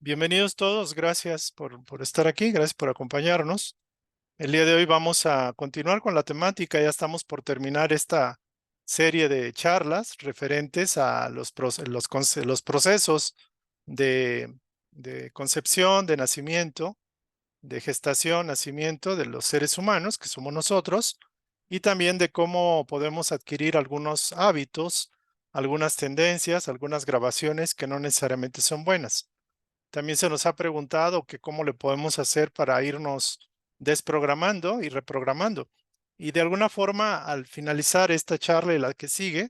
Bienvenidos todos, gracias por estar aquí, gracias por acompañarnos. El día de hoy vamos a continuar con la temática, ya estamos por terminar esta serie de charlas referentes a los procesos de, de concepción, de nacimiento, de gestación, nacimiento de los seres humanos, que somos nosotros, y también de cómo podemos adquirir algunos hábitos, algunas tendencias, algunas grabaciones que no necesariamente son buenas. También se nos ha preguntado que cómo le podemos hacer para irnos desprogramando y reprogramando. Y de alguna forma, al finalizar esta charla y la que sigue,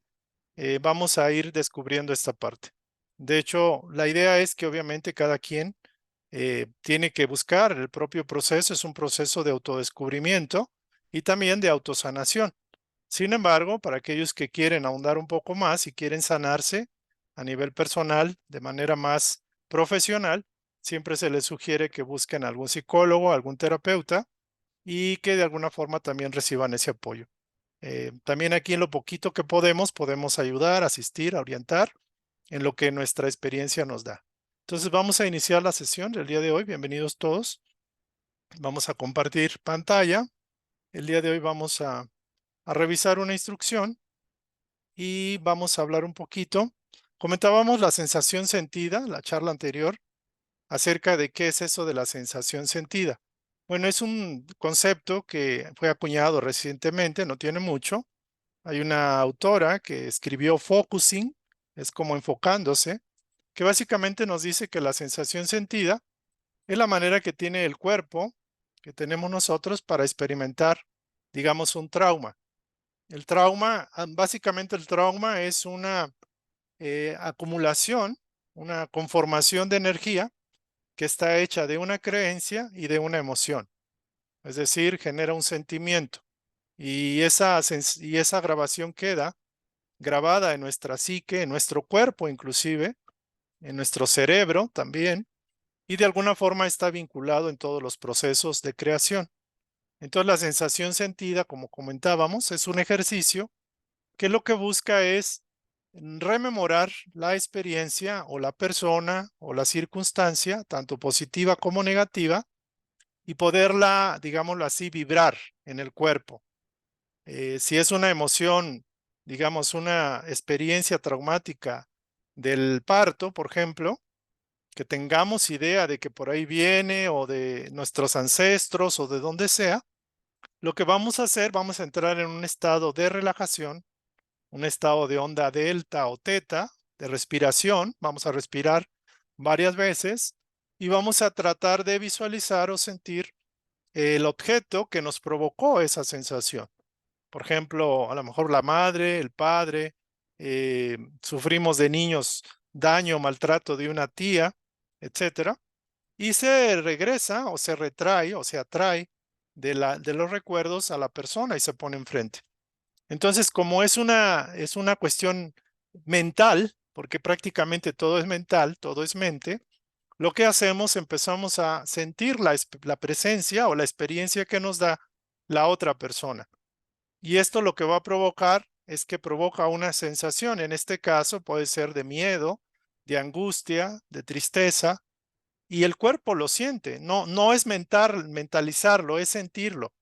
vamos a ir descubriendo esta parte. De hecho, la idea es que obviamente cada quien tiene que buscar el propio proceso, es un proceso de autodescubrimiento y también de autosanación. Sin embargo, para aquellos que quieren ahondar un poco más y quieren sanarse a nivel personal de manera más profesional, siempre se les sugiere que busquen algún psicólogo, algún terapeuta y que de alguna forma también reciban ese apoyo. También aquí en lo poquito que podemos ayudar, asistir, orientar en lo que nuestra experiencia nos da. Entonces vamos a iniciar la sesión del día de hoy. Bienvenidos todos. Vamos a compartir pantalla. El día de hoy vamos a revisar una instrucción y vamos a hablar un poquito. Comentábamos la sensación sentida, la charla anterior, acerca de qué es eso de la sensación sentida. Bueno, es un concepto que fue acuñado recientemente, no tiene mucho. Hay una autora que escribió Focusing, es como enfocándose, que básicamente nos dice que la sensación sentida es la manera que tiene el cuerpo, que tenemos nosotros para experimentar, digamos, un trauma. El trauma, básicamente el trauma es una acumulación, una conformación de energía que está hecha de una creencia y de una emoción. Es decir, genera un sentimiento y esa grabación queda grabada en nuestra psique, en nuestro cuerpo inclusive, en nuestro cerebro también, y de alguna forma está vinculado en todos los procesos de creación. Entonces la sensación sentida, como comentábamos, es un ejercicio que lo que busca es rememorar la experiencia o la persona o la circunstancia, tanto positiva como negativa, y poderla, digámoslo así, vibrar en el cuerpo. Si es una emoción, digamos, una experiencia traumática del parto, por ejemplo, que tengamos idea de que por ahí viene o de nuestros ancestros o de donde sea, lo que vamos a hacer, vamos a entrar en un estado de relajación, un estado de onda delta o teta, de respiración. Vamos a respirar varias veces y vamos a tratar de visualizar o sentir el objeto que nos provocó esa sensación. Por ejemplo, a lo mejor la madre, el padre, sufrimos de niños daño, maltrato de una tía, etcétera, y se regresa o se retrae o se atrae de los recuerdos a la persona y se pone enfrente. Entonces, como es una cuestión mental, porque prácticamente todo es mental, todo es mente, lo que hacemos, empezamos a sentir la presencia o la experiencia que nos da la otra persona. Y esto lo que va a provocar es que provoca una sensación, en este caso puede ser de miedo, de angustia, de tristeza, y el cuerpo lo siente. No es mentalizarlo, es sentirlo.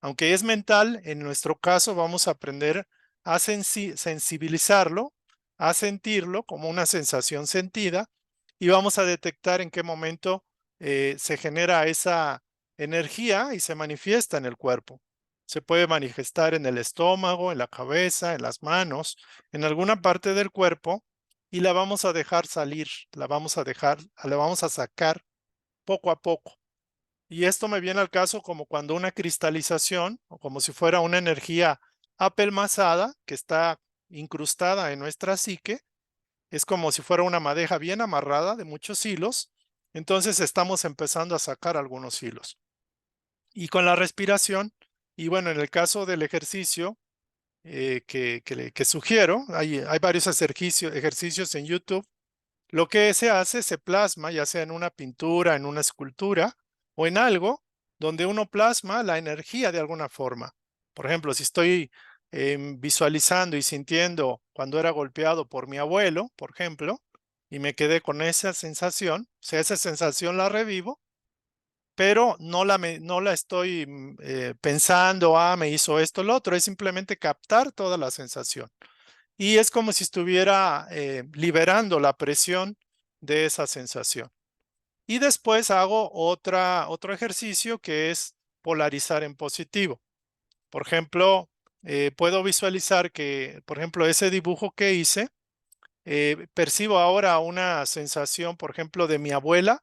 Aunque es mental, en nuestro caso vamos a aprender a sensibilizarlo, a sentirlo como una sensación sentida y vamos a detectar en qué momento se genera esa energía y se manifiesta en el cuerpo. Se puede manifestar en el estómago, en la cabeza, en las manos, en alguna parte del cuerpo y la vamos a dejar salir, la vamos a sacar poco a poco. Y esto me viene al caso como cuando una cristalización o como si fuera una energía apelmazada que está incrustada en nuestra psique, es como si fuera una madeja bien amarrada de muchos hilos, entonces estamos empezando a sacar algunos hilos. Y con la respiración, y bueno, en el caso del ejercicio que sugiero, hay varios ejercicios en YouTube. Lo que se hace, se plasma, ya sea en una pintura, en una escultura o en algo donde uno plasma la energía de alguna forma. Por ejemplo, si estoy visualizando y sintiendo cuando era golpeado por mi abuelo, por ejemplo, y me quedé con esa sensación, o sea, esa sensación la revivo, pero no la estoy pensando, me hizo esto, lo otro, es simplemente captar toda la sensación. Y es como si estuviera liberando la presión de esa sensación. Y después hago otro ejercicio que es polarizar en positivo. Por ejemplo, puedo visualizar que, por ejemplo, ese dibujo que hice, percibo ahora una sensación, por ejemplo, de mi abuela,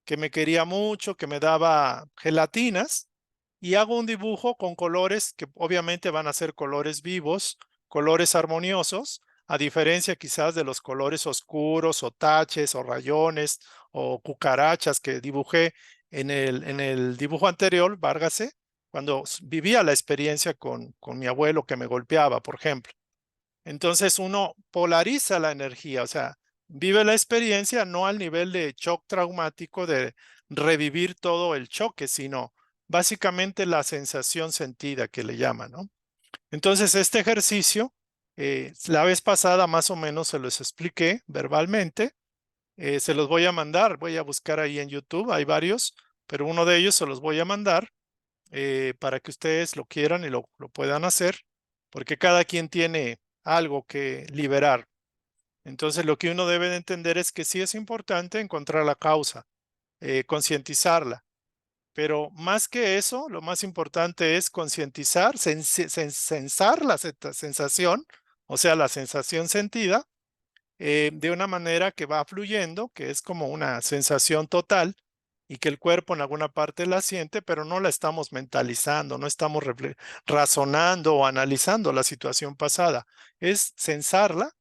que me quería mucho, que me daba gelatinas, y hago un dibujo con colores que obviamente van a ser colores vivos, colores armoniosos, a diferencia quizás de los colores oscuros o taches o rayones o cucarachas que dibujé en el dibujo anterior, válgase, cuando vivía la experiencia con mi abuelo que me golpeaba, por ejemplo. Entonces uno polariza la energía, o sea, vive la experiencia no al nivel de shock traumático de revivir todo el choque, sino básicamente la sensación sentida que le llaman, ¿no? Entonces este ejercicio, la vez pasada más o menos se los expliqué verbalmente, se los voy a mandar, voy a buscar ahí en YouTube, hay varios, pero uno de ellos se los voy a mandar para que ustedes lo quieran y lo puedan hacer, porque cada quien tiene algo que liberar. Entonces, lo que uno debe de entender es que sí es importante encontrar la causa, concientizarla, pero más que eso, lo más importante es concientizar, sensar la sensación, o sea, la sensación sentida, de una manera que va fluyendo, que es como una sensación total y que el cuerpo en alguna parte la siente, pero no la estamos mentalizando, no estamos razonando o analizando la situación pasada. Es sensarla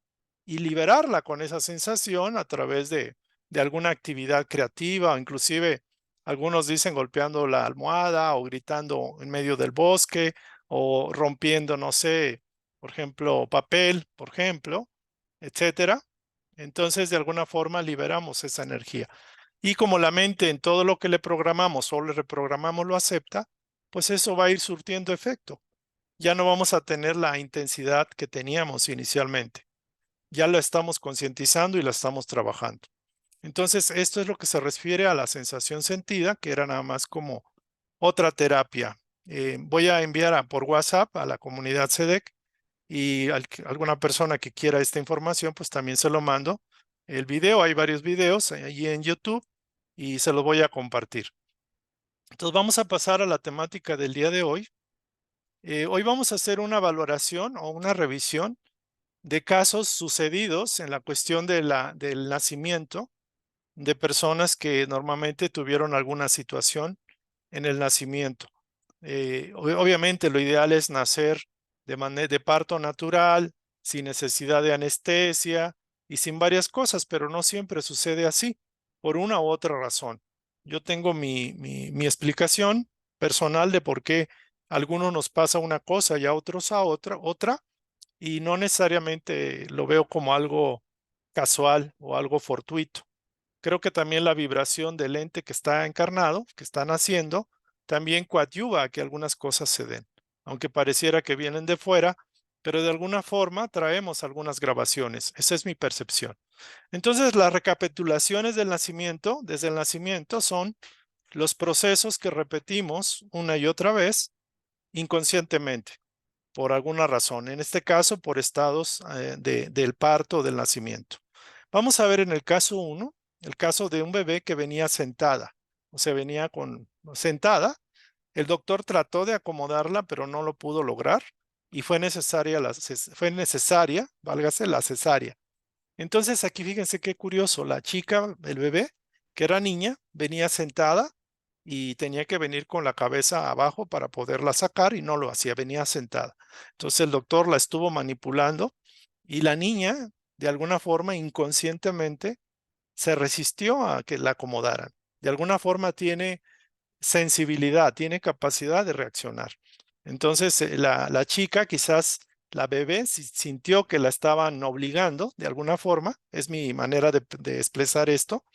y liberarla con esa sensación a través de alguna actividad creativa o inclusive algunos dicen golpeando la almohada o gritando en medio del bosque o rompiendo, no sé, por ejemplo, papel, por ejemplo, etcétera. Entonces, de alguna forma liberamos esa energía. Y como la mente en todo lo que le programamos o le reprogramamos lo acepta, pues eso va a ir surtiendo efecto. Ya no vamos a tener la intensidad que teníamos inicialmente. Ya lo estamos concientizando y la estamos trabajando. Entonces, esto es lo que se refiere a la sensación sentida, que era nada más como otra terapia. Voy a enviar por WhatsApp a la comunidad SEDEC y alguna persona que quiera esta información, pues también se lo mando. El video, hay varios videos ahí en YouTube y se los voy a compartir. Entonces vamos a pasar a la temática del día de hoy. Hoy vamos a hacer una valoración o una revisión de casos sucedidos en la cuestión del nacimiento de personas que normalmente tuvieron alguna situación en el nacimiento. Obviamente lo ideal es nacer de parto natural, sin necesidad de anestesia y sin varias cosas, pero no siempre sucede así, por una u otra razón. Yo tengo mi explicación personal de por qué a algunos nos pasa una cosa y a otros a otra, y no necesariamente lo veo como algo casual o algo fortuito. Creo que también la vibración del ente que está encarnado, que está naciendo, también coadyuva a que algunas cosas se den, aunque pareciera que vienen de fuera, pero de alguna forma traemos algunas grabaciones. Esa es mi percepción. Entonces, las recapitulaciones del nacimiento, desde el nacimiento, son los procesos que repetimos una y otra vez inconscientemente, por alguna razón. En este caso, por estados del parto o del nacimiento. Vamos a ver en el caso 1, el caso de un bebé que venía sentada, o sea, venía sentada. El doctor trató de acomodarla, pero no lo pudo lograr y fue necesaria, válgase, la cesárea. Entonces aquí fíjense qué curioso, la chica, el bebé, que era niña, venía sentada y tenía que venir con la cabeza abajo para poderla sacar y no lo hacía, venía sentada. Entonces el doctor la estuvo manipulando y la niña, de alguna forma, inconscientemente, se resistió a que la acomodaran. De alguna forma tiene sensibilidad, tiene capacidad de reaccionar. Entonces, la chica, quizás la bebé, sintió que la estaban obligando de alguna forma, es mi manera de expresar esto.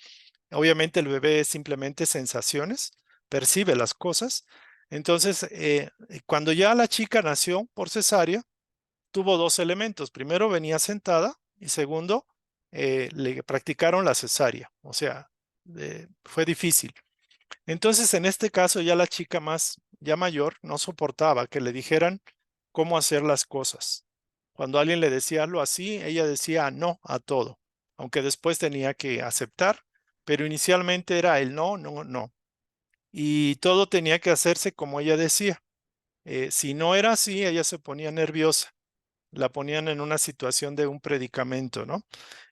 Obviamente el bebé es simplemente sensaciones, percibe las cosas. Entonces, cuando ya la chica nació por cesárea, tuvo dos elementos. Primero, venía sentada y segundo, le practicaron la cesárea, o sea, fue difícil. Entonces, en este caso, ya la chica ya mayor, no soportaba que le dijeran cómo hacer las cosas. Cuando alguien le decía algo así, ella decía no a todo, aunque después tenía que aceptar, pero inicialmente era el no, no, no. Y todo tenía que hacerse como ella decía. Si no era así, ella se ponía nerviosa, la ponían en una situación de un predicamento, ¿no?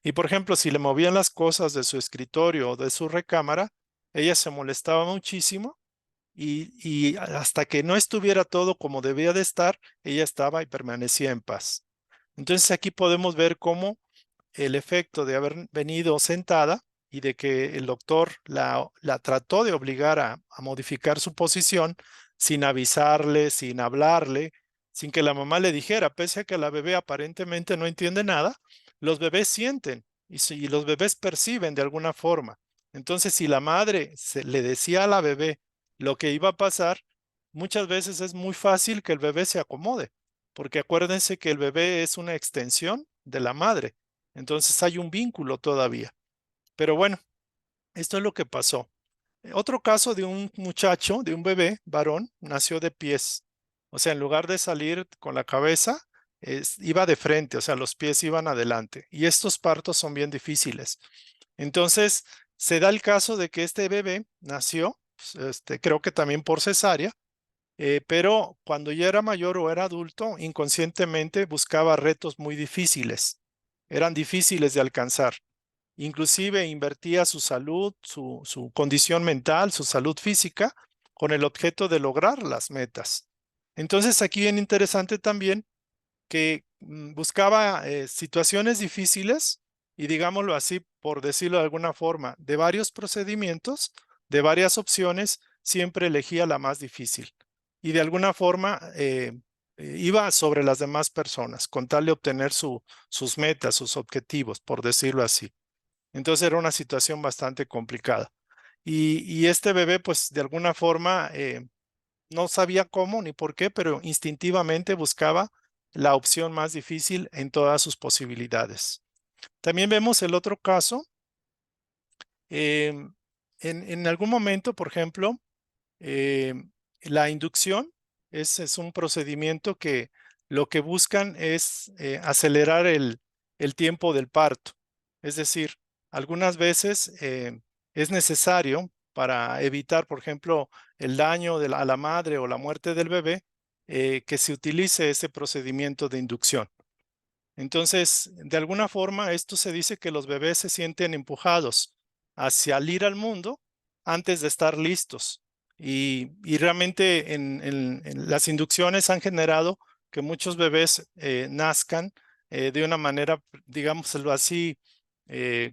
Y por ejemplo, si le movían las cosas de su escritorio o de su recámara, ella se molestaba muchísimo y hasta que no estuviera todo como debía de estar, ella estaba y permanecía en paz. Entonces aquí podemos ver cómo el efecto de haber venido sentada y de que el doctor la trató de obligar a modificar su posición sin avisarle, sin hablarle, sin que la mamá le dijera, pese a que la bebé aparentemente no entiende nada, los bebés sienten y los bebés perciben de alguna forma. Entonces, si la madre le decía a la bebé lo que iba a pasar, muchas veces es muy fácil que el bebé se acomode, porque acuérdense que el bebé es una extensión de la madre. Entonces hay un vínculo todavía. Pero bueno, esto es lo que pasó. Otro caso de un muchacho, de un bebé varón, nació de pies. O sea, en lugar de salir con la cabeza, iba de frente, o sea, los pies iban adelante. Y estos partos son bien difíciles. Entonces, se da el caso de que este bebé nació, pues, creo que también por cesárea, pero cuando ya era mayor o era adulto, inconscientemente buscaba retos muy difíciles. Eran difíciles de alcanzar. Inclusive invertía su salud, su condición mental, su salud física, con el objeto de lograr las metas. Entonces aquí bien interesante también que buscaba situaciones difíciles y digámoslo así, por decirlo de alguna forma, de varios procedimientos, de varias opciones, siempre elegía la más difícil. Y de alguna forma iba sobre las demás personas con tal de obtener sus metas, sus objetivos, por decirlo así. Entonces era una situación bastante complicada. Y este bebé, pues de alguna forma, no sabía cómo ni por qué, pero instintivamente buscaba la opción más difícil en todas sus posibilidades. También vemos el otro caso. em, en algún momento, por ejemplo, eh, la inducción es un procedimiento que lo que buscan es acelerar el tiempo del parto. Es decir, algunas veces es necesario para evitar, por ejemplo, el daño a la madre o la muerte del bebé, que se utilice ese procedimiento de inducción. Entonces, de alguna forma, esto se dice que los bebés se sienten empujados hacia el ir al mundo antes de estar listos. Y realmente en las inducciones han generado que muchos bebés nazcan de una manera, digámoslo así,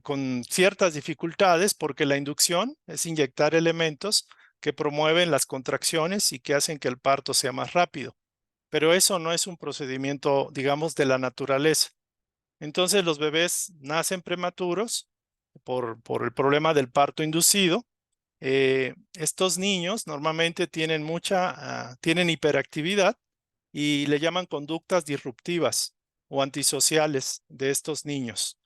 con ciertas dificultades, porque la inducción es inyectar elementos que promueven las contracciones y que hacen que el parto sea más rápido. Pero eso no es un procedimiento, digamos, de la naturaleza. Entonces los bebés nacen prematuros por el problema del parto inducido. Estos niños normalmente tienen hiperactividad y le llaman conductas disruptivas o antisociales de estos niños.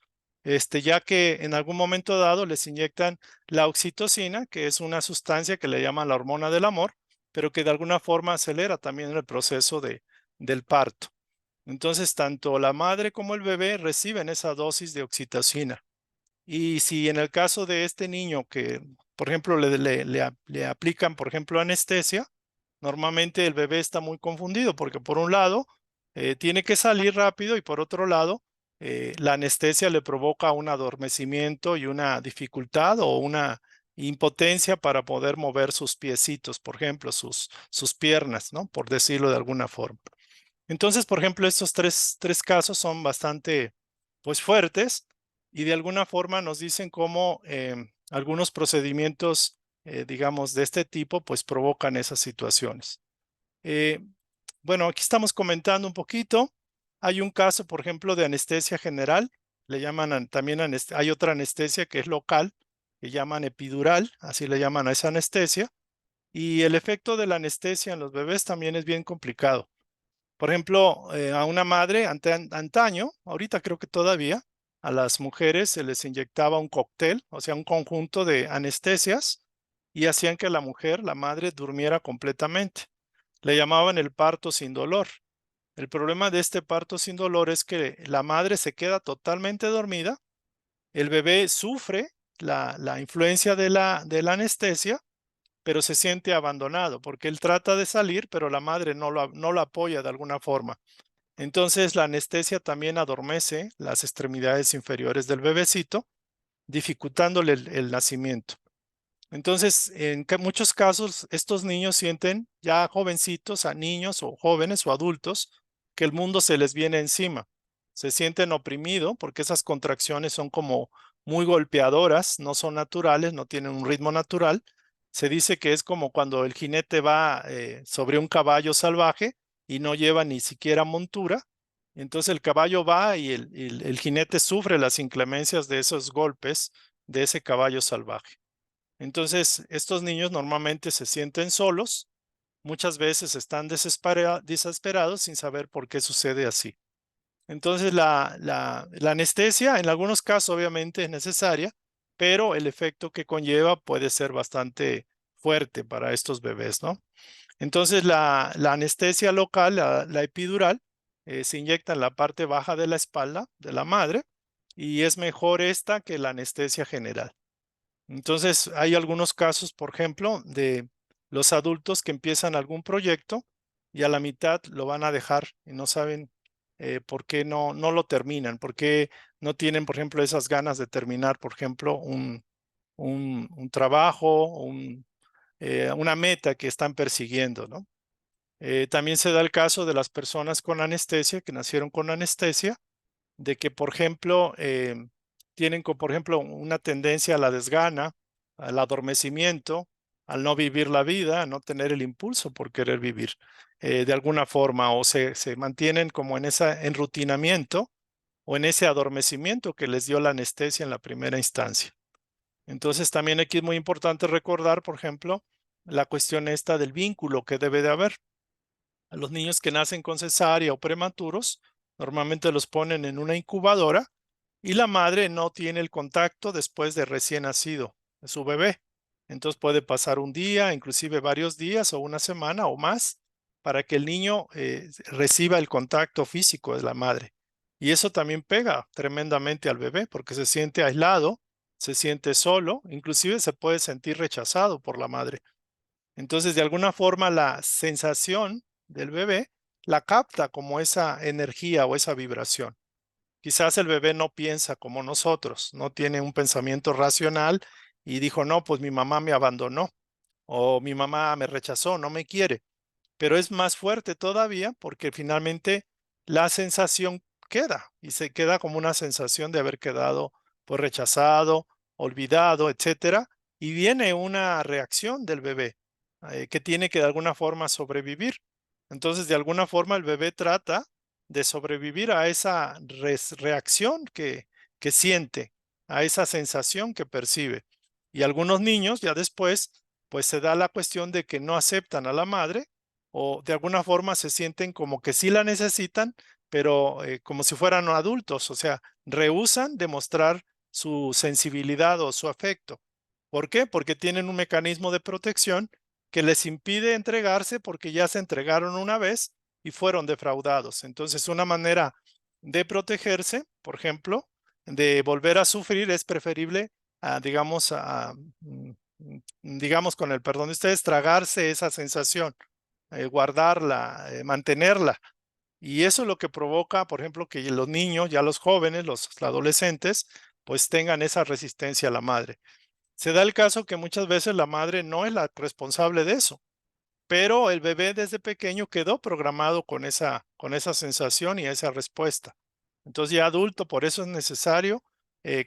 Ya que en algún momento dado les inyectan la oxitocina, que es una sustancia que le llaman la hormona del amor, pero que de alguna forma acelera también el proceso del parto. Entonces, tanto la madre como el bebé reciben esa dosis de oxitocina. Y si en el caso de este niño que, por ejemplo, le aplican, por ejemplo, anestesia, normalmente el bebé está muy confundido porque por un lado tiene que salir rápido y por otro lado la anestesia le provoca un adormecimiento y una dificultad o una impotencia para poder mover sus piecitos, por ejemplo, sus piernas, ¿no? Por decirlo de alguna forma. Entonces, por ejemplo, estos tres casos son bastante, pues, fuertes y de alguna forma nos dicen cómo algunos procedimientos, digamos, de este tipo, pues, provocan esas situaciones. Eh, bueno, aquí estamos comentando un poquito. Hay un caso, por ejemplo, de anestesia general. Le llaman también, hay otra anestesia que es local, que llaman epidural, así le llaman a esa anestesia. Y el efecto de la anestesia en los bebés también es bien complicado. Por ejemplo, a una madre antaño, ahorita creo que todavía, a las mujeres se les inyectaba un cóctel, o sea, un conjunto de anestesias, y hacían que la mujer, la madre, durmiera completamente. Le llamaban el parto sin dolor. El problema de este parto sin dolor es que la madre se queda totalmente dormida, el bebé sufre la influencia de la anestesia, pero se siente abandonado porque él trata de salir, pero la madre no lo apoya de alguna forma. Entonces la anestesia también adormece las extremidades inferiores del bebecito, dificultándole el nacimiento. Entonces, en muchos casos, estos niños sienten ya jovencitos, a niños o jóvenes o adultos, que el mundo se les viene encima. Se sienten oprimidos porque esas contracciones son como muy golpeadoras, no son naturales, no tienen un ritmo natural. Se dice que es como cuando el jinete va sobre un caballo salvaje y no lleva ni siquiera montura. Entonces el caballo va y el jinete sufre las inclemencias de esos golpes de ese caballo salvaje. Entonces, estos niños normalmente se sienten solos, muchas veces están desesperados sin saber por qué sucede así. Entonces, la anestesia en algunos casos obviamente es necesaria, pero el efecto que conlleva puede ser bastante fuerte para estos bebés, ¿no? Entonces, la anestesia local, la epidural, se inyecta en la parte baja de la espalda de la madre y es mejor esta que la anestesia general. Entonces, hay algunos casos, por ejemplo, de los adultos que empiezan algún proyecto y a la mitad lo van a dejar y no saben por qué no lo terminan, por qué no tienen, por ejemplo, esas ganas de terminar, por ejemplo, un trabajo, una meta que están persiguiendo, ¿no? También se da el caso de las personas con anestesia, que nacieron con anestesia, de que, por ejemplo, tienen, por ejemplo, una tendencia a la desgana, al adormecimiento, al no vivir la vida, a no tener el impulso por querer vivir de alguna forma, o se mantienen como en ese enrutinamiento o en ese adormecimiento que les dio la anestesia en la primera instancia. Entonces, también aquí es muy importante recordar, por ejemplo, la cuestión esta del vínculo que debe de haber. A los niños que nacen con cesárea o prematuros, normalmente los ponen en una incubadora y la madre no tiene el contacto después de recién nacido de su bebé. Entonces puede pasar un día, inclusive varios días o una semana o más para que el niño reciba el contacto físico de la madre. Y eso también pega tremendamente al bebé porque se siente aislado, se siente solo, inclusive se puede sentir rechazado por la madre. Entonces, de alguna forma, la sensación del bebé la capta como esa energía o esa vibración. Quizás el bebé no piensa como nosotros, no tiene un pensamiento racional y dijo, no, pues mi mamá me abandonó o mi mamá me rechazó, no me quiere. Pero es más fuerte todavía porque finalmente la sensación queda y se queda como una sensación de haber quedado pues rechazado, olvidado, etcétera, y viene una reacción del bebé que tiene que de alguna forma sobrevivir. Entonces, de alguna forma el bebé trata de sobrevivir a esa reacción que siente, a esa sensación que percibe. Y algunos niños ya después, pues se da la cuestión de que no aceptan a la madre o de alguna forma se sienten como que sí la necesitan, pero como si fueran adultos, o sea, rehúsan demostrar su sensibilidad o su afecto. ¿Por qué? Porque tienen un mecanismo de protección que les impide entregarse porque ya se entregaron una vez y fueron defraudados. Entonces, una manera de protegerse, por ejemplo, de volver a sufrir es preferible, digamos, digamos, con el perdón de ustedes, tragarse esa sensación, guardarla, mantenerla. Y eso es lo que provoca, por ejemplo, que los niños, ya los jóvenes, los adolescentes, pues tengan esa resistencia a la madre. Se da el caso que muchas veces la madre no es la responsable de eso, pero el bebé desde pequeño quedó programado con esa sensación y esa respuesta. Entonces ya adulto, por eso es necesario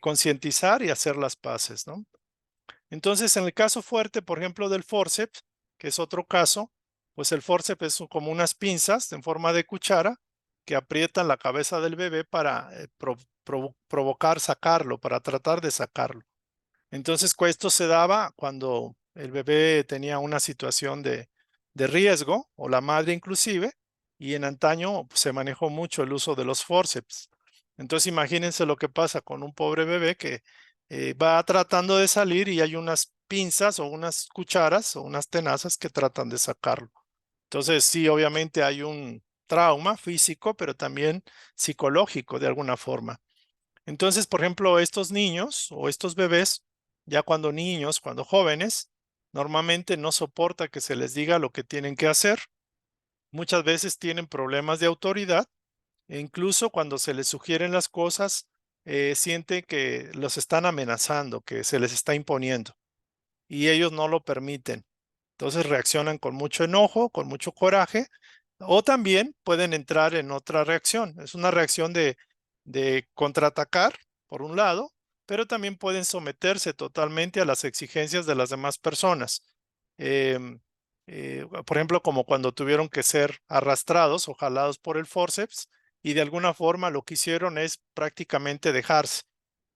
concientizar y hacer las paces, ¿no? Entonces, en el caso fuerte, por ejemplo, del forceps, que es otro caso, pues el forceps es como unas pinzas en forma de cuchara que aprietan la cabeza del bebé para provocar sacarlo, para tratar de sacarlo. Entonces, esto se daba cuando el bebé tenía una situación de riesgo, o la madre inclusive, y en antaño pues, se manejó mucho el uso de los forceps. Entonces imagínense lo que pasa con un pobre bebé que va tratando de salir y hay unas pinzas o unas cucharas o unas tenazas que tratan de sacarlo. Entonces sí, obviamente hay un trauma físico, pero también psicológico de alguna forma. Entonces, por ejemplo, estos niños o estos bebés, ya cuando niños, cuando jóvenes, normalmente no soporta que se les diga lo que tienen que hacer. Muchas veces tienen problemas de autoridad e incluso cuando se les sugieren las cosas, sienten que los están amenazando, que se les está imponiendo y ellos no lo permiten. Entonces reaccionan con mucho enojo, con mucho coraje, o también pueden entrar en otra reacción. Es una reacción de contraatacar, por un lado, pero también pueden someterse totalmente a las exigencias de las demás personas. Em, por ejemplo, como cuando tuvieron que ser arrastrados o jalados por el forceps y de alguna forma lo que hicieron es prácticamente dejarse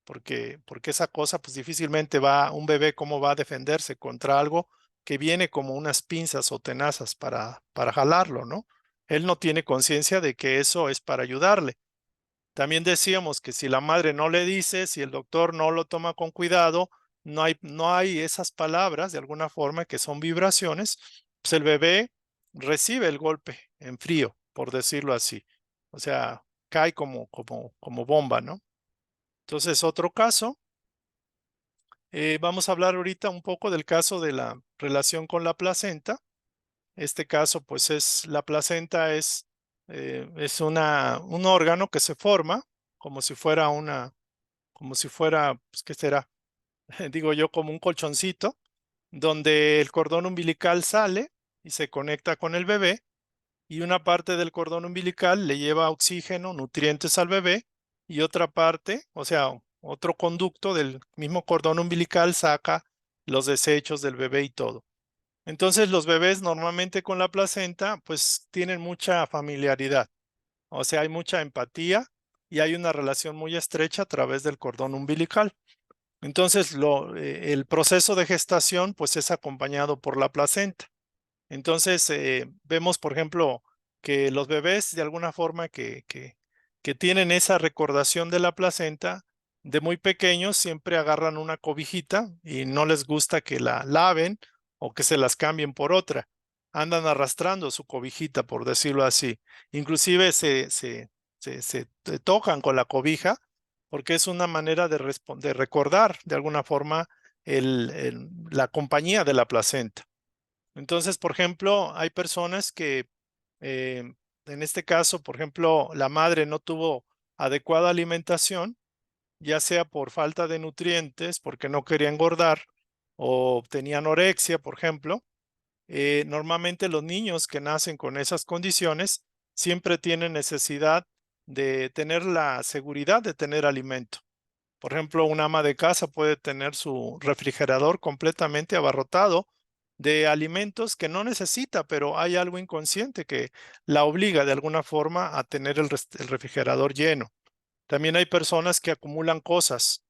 porque esa cosa, pues difícilmente un bebé, ¿cómo va a defenderse contra algo que viene como unas pinzas o tenazas para jalarlo, ¿no? Él no tiene conciencia de que eso es para ayudarle. También decíamos que si la madre no le dice, si el doctor no lo toma con cuidado, no hay esas palabras de alguna forma que son vibraciones, pues el bebé recibe el golpe en frío, por decirlo así. O sea, cae como bomba, ¿no? Entonces, otro caso. Vamos a hablar ahorita un poco del caso de la relación con la placenta. Este caso, pues la placenta es un órgano que se forma como si fuera pues, ¿qué será? Digo yo, como un colchoncito, donde el cordón umbilical sale y se conecta con el bebé y una parte del cordón umbilical le lleva oxígeno, nutrientes al bebé y otra parte, o sea, otro conducto del mismo cordón umbilical saca los desechos del bebé y todo. Entonces los bebés normalmente con la placenta pues tienen mucha familiaridad, o sea, hay mucha empatía y hay una relación muy estrecha a través del cordón umbilical. Entonces el proceso de gestación pues es acompañado por la placenta. Entonces, vemos, por ejemplo, que los bebés de alguna forma que tienen esa recordación de la placenta, de muy pequeños siempre agarran una cobijita y no les gusta que la laven o que se las cambien por otra. Andan arrastrando su cobijita, por decirlo así. Inclusive se tocan con la cobija porque es una manera de recordar de alguna forma la compañía de la placenta. Entonces, por ejemplo, hay personas que, eh, en este caso, por ejemplo, la madre no tuvo adecuada alimentación, ya sea por falta de nutrientes, porque no quería engordar, o tenía anorexia, por ejemplo. Normalmente los niños que nacen con esas condiciones siempre tienen necesidad de tener la seguridad de tener alimento. Por ejemplo, una ama de casa puede tener su refrigerador completamente abarrotado de alimentos que no necesita, pero hay algo inconsciente que la obliga de alguna forma a tener el refrigerador lleno. También hay personas que acumulan cosas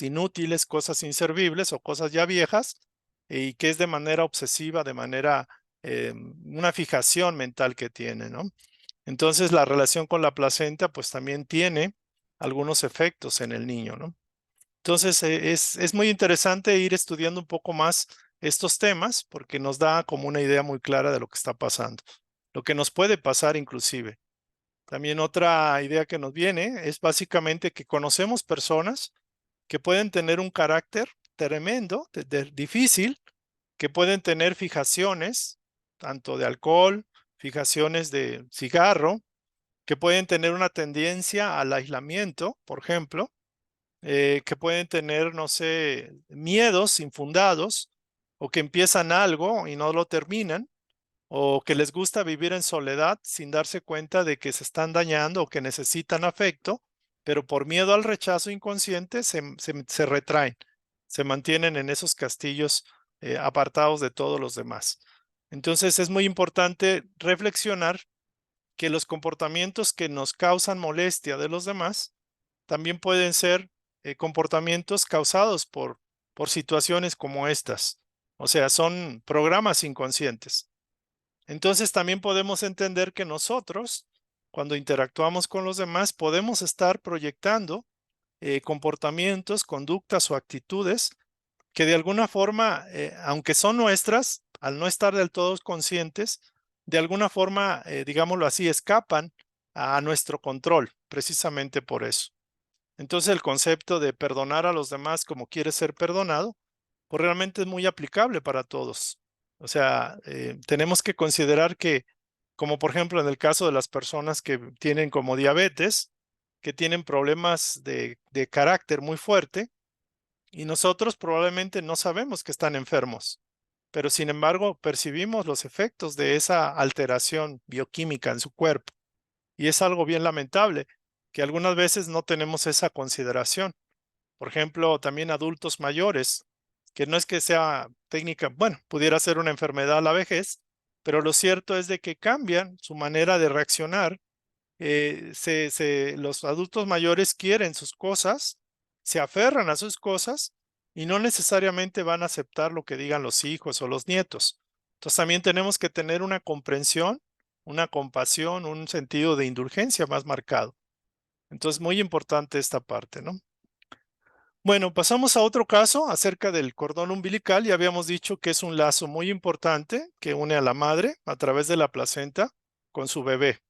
inútiles, cosas inservibles o cosas ya viejas, y que es de manera obsesiva, de manera, una fijación mental que tiene, ¿no? Entonces, la relación con la placenta, pues también tiene algunos efectos en el niño, ¿no? Entonces, es muy interesante ir estudiando un poco más estos temas porque nos da como una idea muy clara de lo que está pasando, lo que nos puede pasar inclusive. También otra idea que nos viene es básicamente que conocemos personas que pueden tener un carácter tremendo, difícil, que pueden tener fijaciones, tanto de alcohol, fijaciones de cigarro, que pueden tener una tendencia al aislamiento, por ejemplo, que pueden tener, no sé, miedos infundados, o que empiezan algo y no lo terminan, o que les gusta vivir en soledad sin darse cuenta de que se están dañando o que necesitan afecto, pero por miedo al rechazo inconsciente se retraen, se mantienen en esos castillos apartados de todos los demás. Entonces es muy importante reflexionar que los comportamientos que nos causan molestia de los demás también pueden ser comportamientos causados por situaciones como estas. O sea, son programas inconscientes. Entonces también podemos entender que nosotros cuando interactuamos con los demás, podemos estar proyectando comportamientos, conductas o actitudes que de alguna forma, aunque son nuestras, al no estar del todo conscientes, de alguna forma, digámoslo así, escapan a nuestro control, precisamente por eso. Entonces el concepto de perdonar a los demás como quiere ser perdonado, pues realmente es muy aplicable para todos. O sea, tenemos que considerar que, como por ejemplo en el caso de las personas que tienen como diabetes, que tienen problemas de carácter muy fuerte, y nosotros probablemente no sabemos que están enfermos, pero sin embargo percibimos los efectos de esa alteración bioquímica en su cuerpo. Y es algo bien lamentable que algunas veces no tenemos esa consideración. Por ejemplo, también adultos mayores, que no es que sea técnica, bueno, pudiera ser una enfermedad a la vejez, pero lo cierto es de que cambian su manera de reaccionar. Los adultos mayores quieren sus cosas, se aferran a sus cosas y no necesariamente van a aceptar lo que digan los hijos o los nietos. Entonces también tenemos que tener una comprensión, una compasión, un sentido de indulgencia más marcado. Entonces, muy importante esta parte, ¿no? Bueno, pasamos a otro caso acerca del cordón umbilical. Ya habíamos dicho que es un lazo muy importante que une a la madre a través de la placenta con su bebé.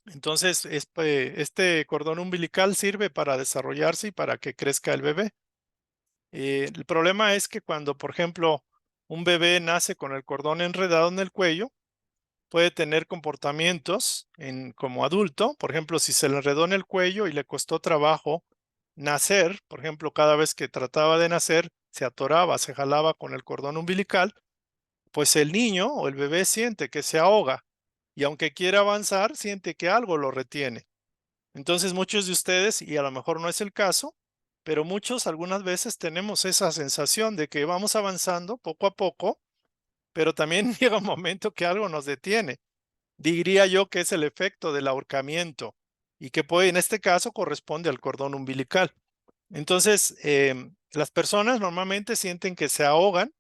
Entonces, este cordón umbilical sirve para desarrollarse y para que crezca el bebé. El problema es que cuando, por ejemplo, un bebé nace con el cordón enredado en el cuello, puede tener comportamientos como adulto. Por ejemplo, si se le enredó en el cuello y le costó trabajo nacer, por ejemplo, cada vez que trataba de nacer, se atoraba, se jalaba con el cordón umbilical, pues el niño o el bebé siente que se ahoga y aunque quiera avanzar, siente que algo lo retiene. Entonces muchos de ustedes, y a lo mejor no es el caso, pero muchos algunas veces tenemos esa sensación de que vamos avanzando poco a poco, pero también llega un momento que algo nos detiene. Diría yo que es el efecto del ahorcamiento y que puede, en este caso, corresponde al cordón umbilical. Entonces, las personas normalmente sienten que se ahogan,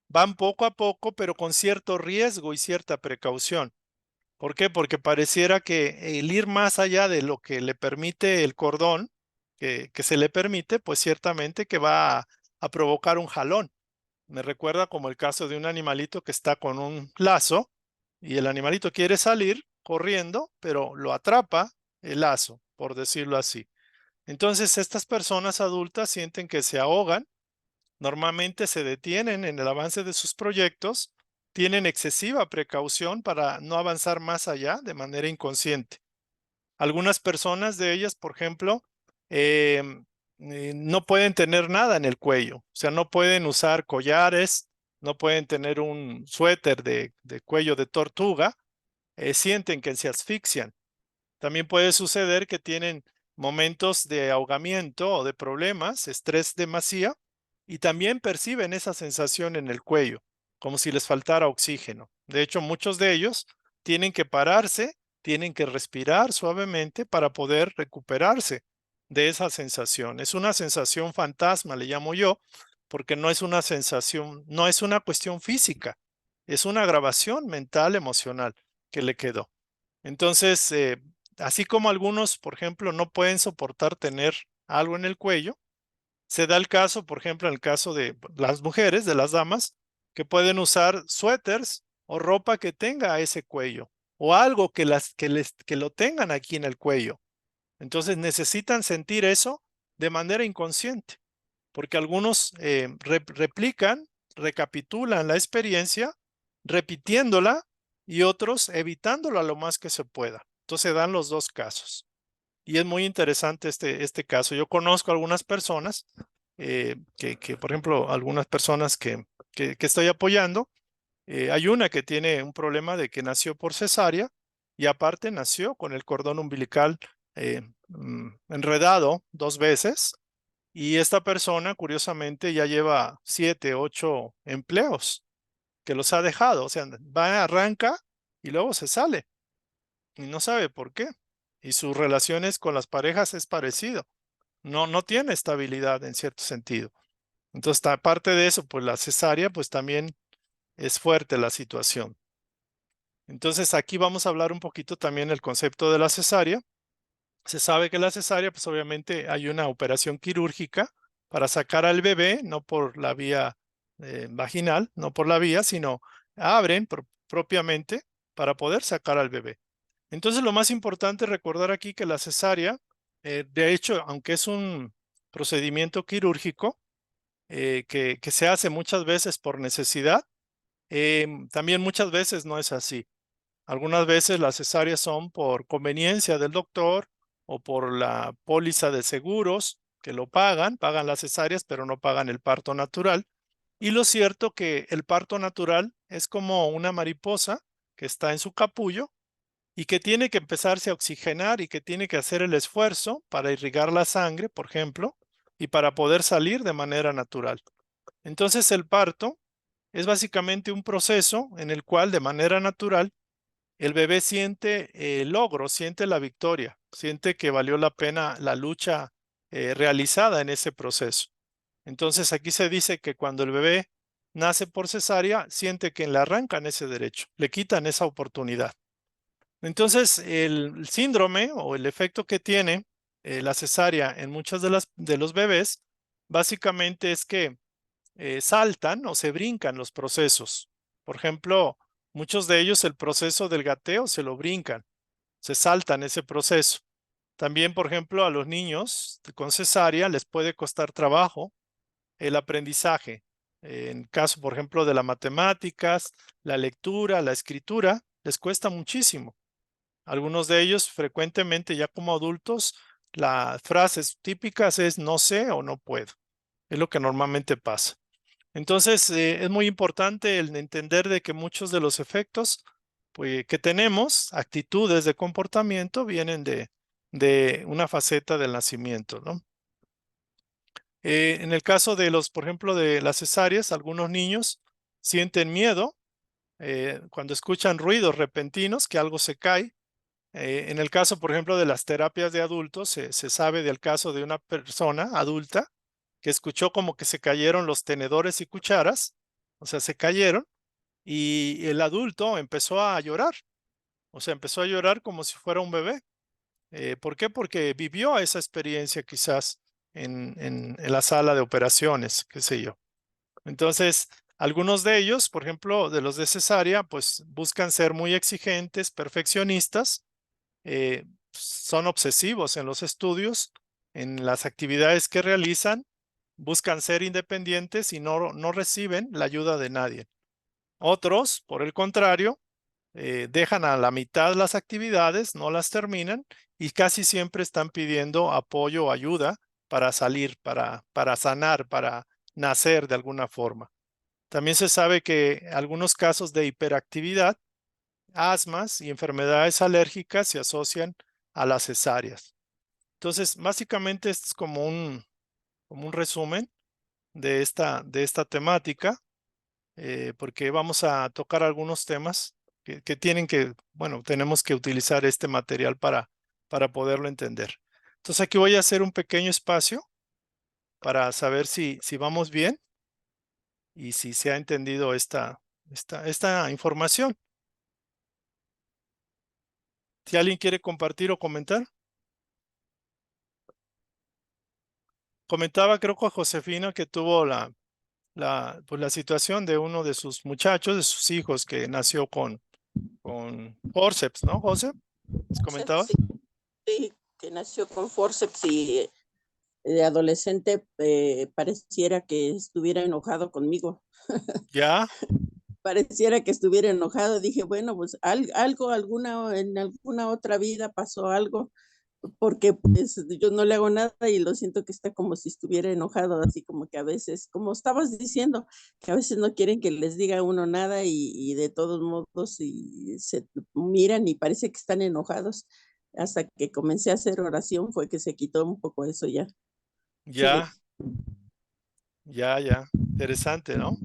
van poco a poco, pero con cierto riesgo y cierta precaución. ¿Por qué? Porque pareciera que el ir más allá de lo que le permite el cordón, que se le permite, pues ciertamente que va a provocar un jalón. Me recuerda como el caso de un animalito que está con un lazo y el animalito quiere salir corriendo, pero lo atrapa el lazo, por decirlo así. Entonces, estas personas adultas sienten que se ahogan, normalmente se detienen en el avance de sus proyectos, tienen excesiva precaución para no avanzar más allá de manera inconsciente. Algunas personas de ellas, por ejemplo, no pueden tener nada en el cuello, o sea, no pueden usar collares, no pueden tener un suéter de cuello de tortuga, sienten que se asfixian. También puede suceder que tienen momentos de ahogamiento o de problemas, estrés demasía, y también perciben esa sensación en el cuello, como si les faltara oxígeno. De hecho, muchos de ellos tienen que pararse, tienen que respirar suavemente para poder recuperarse de esa sensación. Es una sensación fantasma, le llamo yo, porque no es una sensación, no es una cuestión física, es una grabación mental, emocional que le quedó. Entonces, así como algunos, por ejemplo, no pueden soportar tener algo en el cuello, se da el caso, por ejemplo, en el caso de las mujeres, de las damas, que pueden usar suéteres o ropa que tenga ese cuello o algo que lo tengan aquí en el cuello. Entonces necesitan sentir eso de manera inconsciente, porque algunos replican, recapitulan la experiencia, repitiéndola y otros evitándola lo más que se pueda. Entonces dan los dos casos. Y es muy interesante este caso. Yo conozco algunas personas por ejemplo, algunas personas que estoy apoyando. Hay una que tiene un problema de que nació por cesárea y aparte nació con el cordón umbilical enredado 2 veces. Y esta persona, curiosamente, ya lleva 7, 8 empleos que los ha dejado. O sea, va, arranca y luego se sale y no sabe por qué. Y sus relaciones con las parejas es parecido. No tiene estabilidad en cierto sentido. Entonces, aparte de eso, pues la cesárea, pues también es fuerte la situación. Entonces aquí vamos a hablar un poquito también del concepto de la cesárea. Se sabe que la cesárea, pues obviamente hay una operación quirúrgica para sacar al bebé, no por la vía vaginal, no por la vía, sino abren propiamente para poder sacar al bebé. Entonces lo más importante es recordar aquí que la cesárea, de hecho, aunque es un procedimiento quirúrgico que se hace muchas veces por necesidad, también muchas veces no es así. Algunas veces las cesáreas son por conveniencia del doctor o por la póliza de seguros que lo pagan las cesáreas, pero no pagan el parto natural. Y lo cierto que el parto natural es como una mariposa que está en su capullo y que tiene que empezarse a oxigenar y que tiene que hacer el esfuerzo para irrigar la sangre, por ejemplo, y para poder salir de manera natural. Entonces el parto es básicamente un proceso en el cual de manera natural el bebé siente el logro, siente la victoria, siente que valió la pena la lucha realizada en ese proceso. Entonces aquí se dice que cuando el bebé nace por cesárea, siente que le arrancan ese derecho, le quitan esa oportunidad. Entonces el síndrome o el efecto que tiene la cesárea en muchos de los bebés, básicamente es que saltan o se brincan los procesos. Por ejemplo, muchos de ellos el proceso del gateo se lo brincan, se saltan ese proceso. También, por ejemplo, a los niños con cesárea les puede costar trabajo el aprendizaje. En caso, por ejemplo, de las matemáticas, la lectura, la escritura, les cuesta muchísimo. Algunos de ellos frecuentemente ya como adultos, las frases típicas es no sé o no puedo. Es lo que normalmente pasa. Entonces, es muy importante el entender de que muchos de los efectos pues, que tenemos, actitudes de comportamiento, vienen de una faceta del nacimiento, ¿no? En el caso de los, por ejemplo, de las cesáreas, algunos niños sienten miedo cuando escuchan ruidos repentinos, que algo se cae. En el caso, por ejemplo, de las terapias de adultos, se sabe del caso de una persona adulta que escuchó como que se cayeron los tenedores y cucharas, o sea, se cayeron, y el adulto empezó a llorar, o sea, empezó a llorar como si fuera un bebé. ¿Por qué? Porque vivió esa experiencia quizás en la sala de operaciones, qué sé yo. Entonces, algunos de ellos, por ejemplo, de los de cesárea, pues buscan ser muy exigentes, perfeccionistas, son obsesivos en los estudios, en las actividades que realizan, buscan ser independientes y no reciben la ayuda de nadie. Otros, por el contrario, dejan a la mitad las actividades, no las terminan y casi siempre están pidiendo apoyo o ayuda para salir, para sanar, para nacer de alguna forma. También se sabe que algunos casos de hiperactividad, asmas y enfermedades alérgicas se asocian a las cesáreas. Entonces, básicamente esto es como un resumen de esta temática, porque vamos a tocar algunos temas que tienen que, bueno, tenemos que utilizar este material para poderlo entender. Entonces aquí voy a hacer un pequeño espacio para saber si vamos bien y si se ha entendido esta información. Si alguien quiere compartir o comentar. Comentaba, creo que Josefina, que tuvo pues la situación de uno de sus muchachos, de sus hijos, que nació con forceps, ¿no, José? Forceps, ¿Comentabas? sí, sí, que nació con forceps y de adolescente pareciera que estuviera enojado conmigo. Ya, Pareciera que estuviera enojado. Dije, bueno, pues en alguna otra vida pasó algo, porque pues yo no le hago nada y lo siento que está como si estuviera enojado, así como que a veces, como estabas diciendo, que a veces no quieren que les diga a uno nada y de todos modos y se miran y parece que están enojados. Hasta que comencé a hacer oración fue que se quitó un poco eso ya. Sí, ya, ya. Interesante, ¿no?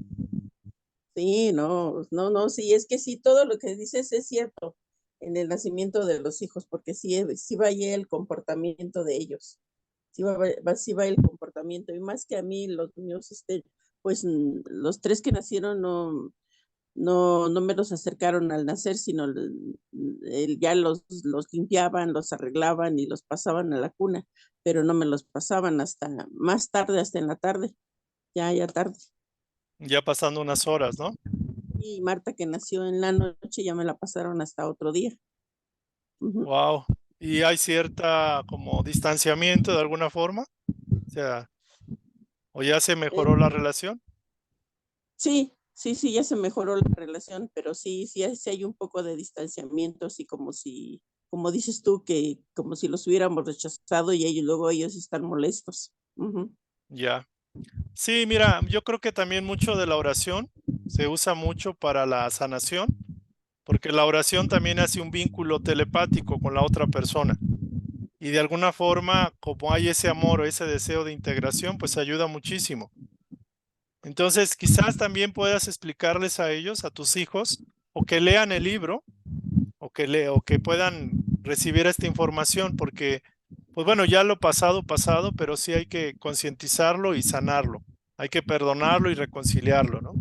sí, no, no, no, sí, es que sí, todo lo que dices es cierto en el nacimiento de los hijos, porque sí, sí va ahí el comportamiento de ellos. Sí va el comportamiento, y más que a mí, los míos, pues los tres que nacieron no me los acercaron al nacer, sino ya los limpiaban, los arreglaban y los pasaban a la cuna, pero no me los pasaban hasta más tarde, hasta en la tarde, ya tarde. Ya pasando unas horas, ¿no? Y Marta, que nació en la noche, ya me la pasaron hasta otro día. Ujú. Wow. ¿Y hay cierta como distanciamiento de alguna forma? O sea, ¿o ya se Eh, mejoró la relación? sí, ya se mejoró la relación, pero sí hay un poco de distanciamiento, así como si, como dices tú, que como si los hubiéramos rechazado y luego ellos están molestos. Ujú. Ya. Sí, mira, yo creo que también mucho de la oración se usa mucho para la sanación, porque la oración también hace un vínculo telepático con la otra persona. Y de alguna forma, como hay ese amor o ese deseo de integración, pues ayuda muchísimo. Entonces, quizás también puedas explicarles a ellos, a tus hijos, o que lean el libro, o que puedan recibir esta información, porque, pues bueno, ya lo pasado, pasado, pero sí hay que concientizarlo y sanarlo. Hay que perdonarlo y reconciliarlo, ¿no?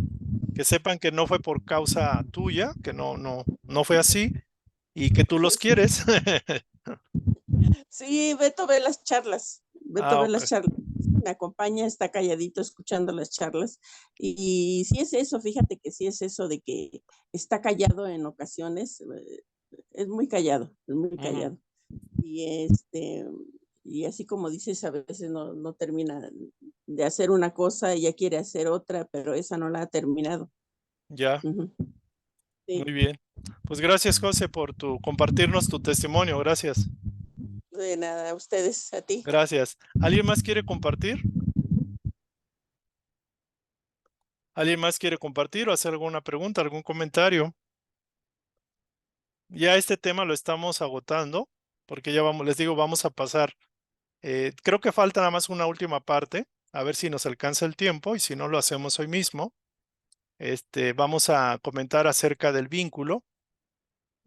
Que sepan que no fue por causa tuya, que no fue así y que tú los quieres. Sí, Beto ve las charlas, Beto Ah, ve ok. las charlas, me acompaña, está calladito escuchando las charlas y sí es eso, fíjate que sí es eso de que está callado en ocasiones, es muy callado, es muy Ujú. callado. Y y así como dices, a veces no termina de hacer una cosa, ella quiere hacer otra, pero esa no la ha terminado. Ya, Ujú. muy Sí, bien. Pues gracias, José, por tu compartirnos tu testimonio. Gracias. de nada, a ustedes, a ti. Gracias. ¿Alguien más quiere compartir? ¿Alguien más quiere compartir o hacer alguna pregunta, algún comentario? Ya este tema lo estamos agotando, porque ya vamos, les digo, vamos a pasar. Creo que falta nada más una última parte, a ver si nos alcanza el tiempo y si no lo hacemos hoy mismo. Vamos a comentar acerca del vínculo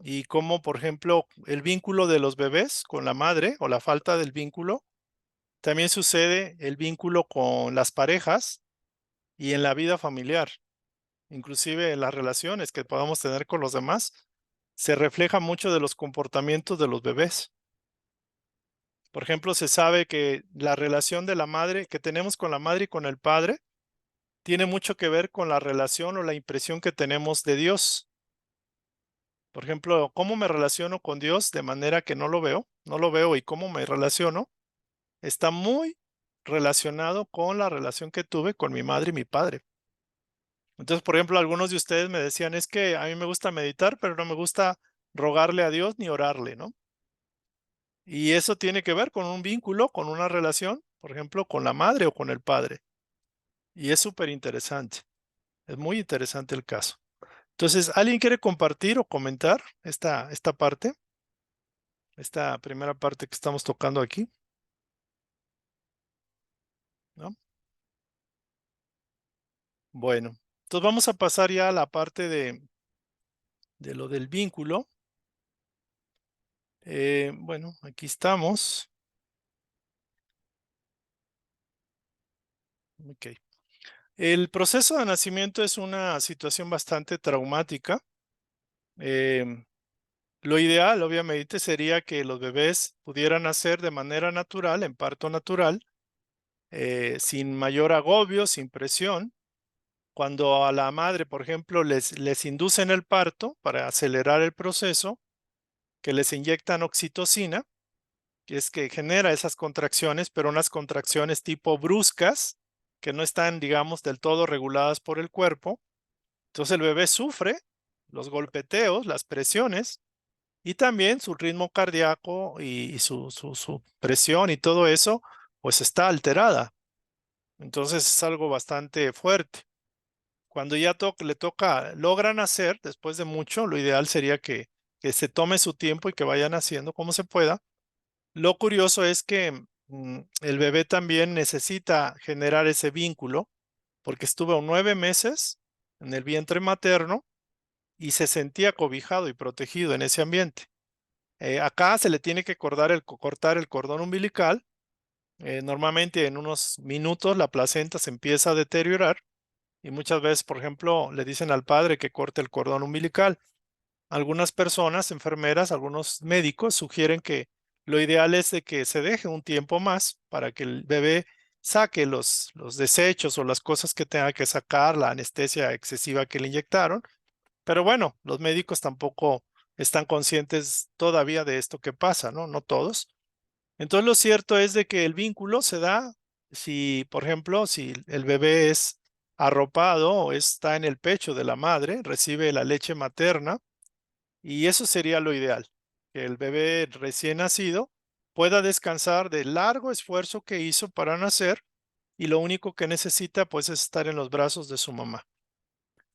y cómo, por ejemplo, el vínculo de los bebés con la madre o la falta del vínculo. También sucede el vínculo con las parejas y en la vida familiar, inclusive en las relaciones que podamos tener con los demás. Se refleja mucho de los comportamientos de los bebés. Por ejemplo, se sabe que la relación de la madre que tenemos con la madre y con el padre tiene mucho que ver con la relación o la impresión que tenemos de Dios. Por ejemplo, cómo me relaciono con Dios de manera que no lo veo y cómo me relaciono está muy relacionado con la relación que tuve con mi madre y mi padre. Entonces, por ejemplo, algunos de ustedes me decían, es que a mí me gusta meditar, pero no me gusta rogarle a Dios ni orarle, ¿no? Y eso tiene que ver con un vínculo, con una relación, por ejemplo, con la madre o con el padre. Y es súper interesante, es muy interesante el caso. Entonces, ¿alguien quiere compartir o comentar esta parte, esta primera parte que estamos tocando aquí? ¿No? Bueno, entonces vamos a pasar ya a la parte de lo del vínculo. Bueno, aquí estamos. Ok. El proceso de nacimiento es una situación bastante traumática. Em, lo ideal, obviamente, sería que los bebés pudieran nacer de manera natural, en parto natural, sin mayor agobio, sin presión. Cuando a la madre, por ejemplo, les inducen el parto para acelerar el proceso, que les inyectan oxitocina, que es que genera esas contracciones, pero unas contracciones tipo bruscas, que no están, digamos, del todo reguladas por el cuerpo. Entonces el bebé sufre los golpeteos, las presiones y también su ritmo cardíaco y su presión y todo eso, pues está alterada. Entonces es algo bastante fuerte. Cuando ya le toca, logran hacer, después de mucho, lo ideal sería que se tome su tiempo y que vayan haciendo como se pueda. Lo curioso es que el bebé también necesita generar ese vínculo porque estuvo 9 meses en el vientre materno y se sentía cobijado y protegido en ese ambiente. Acá se le tiene que cortar el cordón umbilical. Normalmente en unos minutos la placenta se empieza a deteriorar Y muchas veces, por ejemplo, le dicen al padre que corte el cordón umbilical. Algunas personas, enfermeras, algunos médicos sugieren que lo ideal es de que se deje un tiempo más para que el bebé saque los desechos o las cosas que tenga que sacar, la anestesia excesiva que le inyectaron. Pero bueno, los médicos tampoco están conscientes todavía de esto que pasa, ¿no? No todos. Entonces lo cierto es de que el vínculo se da si, por ejemplo, si el bebé es arropado o está en el pecho de la madre, recibe la leche materna, y eso sería lo ideal, que el bebé recién nacido pueda descansar del largo esfuerzo que hizo para nacer y lo único que necesita pues es estar en los brazos de su mamá.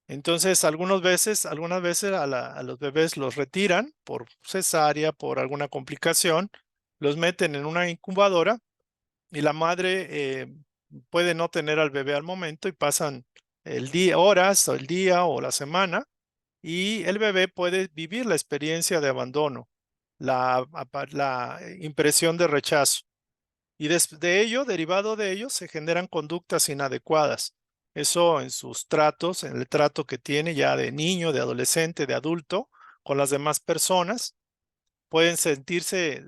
Entonces, algunas veces a los bebés los retiran por cesárea, por alguna complicación, los meten en una incubadora y la madre puede no tener al bebé al momento y pasan el día, horas o el día o la semana y el bebé puede vivir la experiencia de abandono, la impresión de rechazo. Y de ello, derivado de ello, se generan conductas inadecuadas. Eso en sus tratos, en el trato que tiene ya de niño, de adolescente, de adulto, con las demás personas. Pueden sentirse,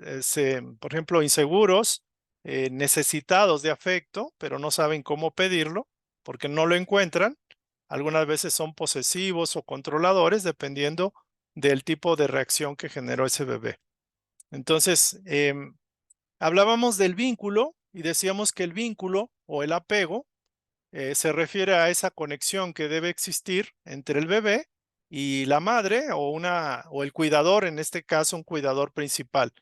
por ejemplo, inseguros, necesitados de afecto, pero no saben cómo pedirlo porque no lo encuentran. Algunas veces son posesivos o controladores, dependiendo del tipo de reacción que generó ese bebé. Entonces, hablábamos del vínculo y decíamos que el vínculo o el apego se refiere a esa conexión que debe existir entre el bebé y la madre o el cuidador, en este caso un cuidador principal,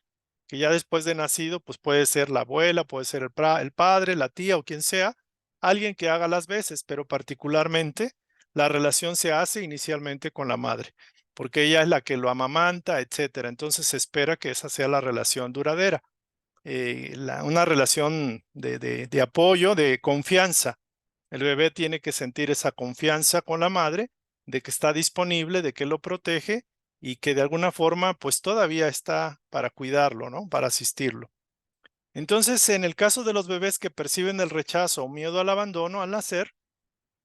que ya después de nacido pues puede ser la abuela, puede ser el padre, la tía o quien sea, alguien que haga las veces, pero particularmente la relación se hace inicialmente con la madre, porque ella es la que lo amamanta, etcétera. Entonces se espera que esa sea la relación duradera, una relación de apoyo, de confianza. El bebé tiene que sentir esa confianza con la madre de que está disponible, de que lo protege y que de alguna forma pues todavía está para cuidarlo, ¿no? Para asistirlo. Entonces, en el caso de los bebés que perciben el rechazo o miedo al abandono al nacer,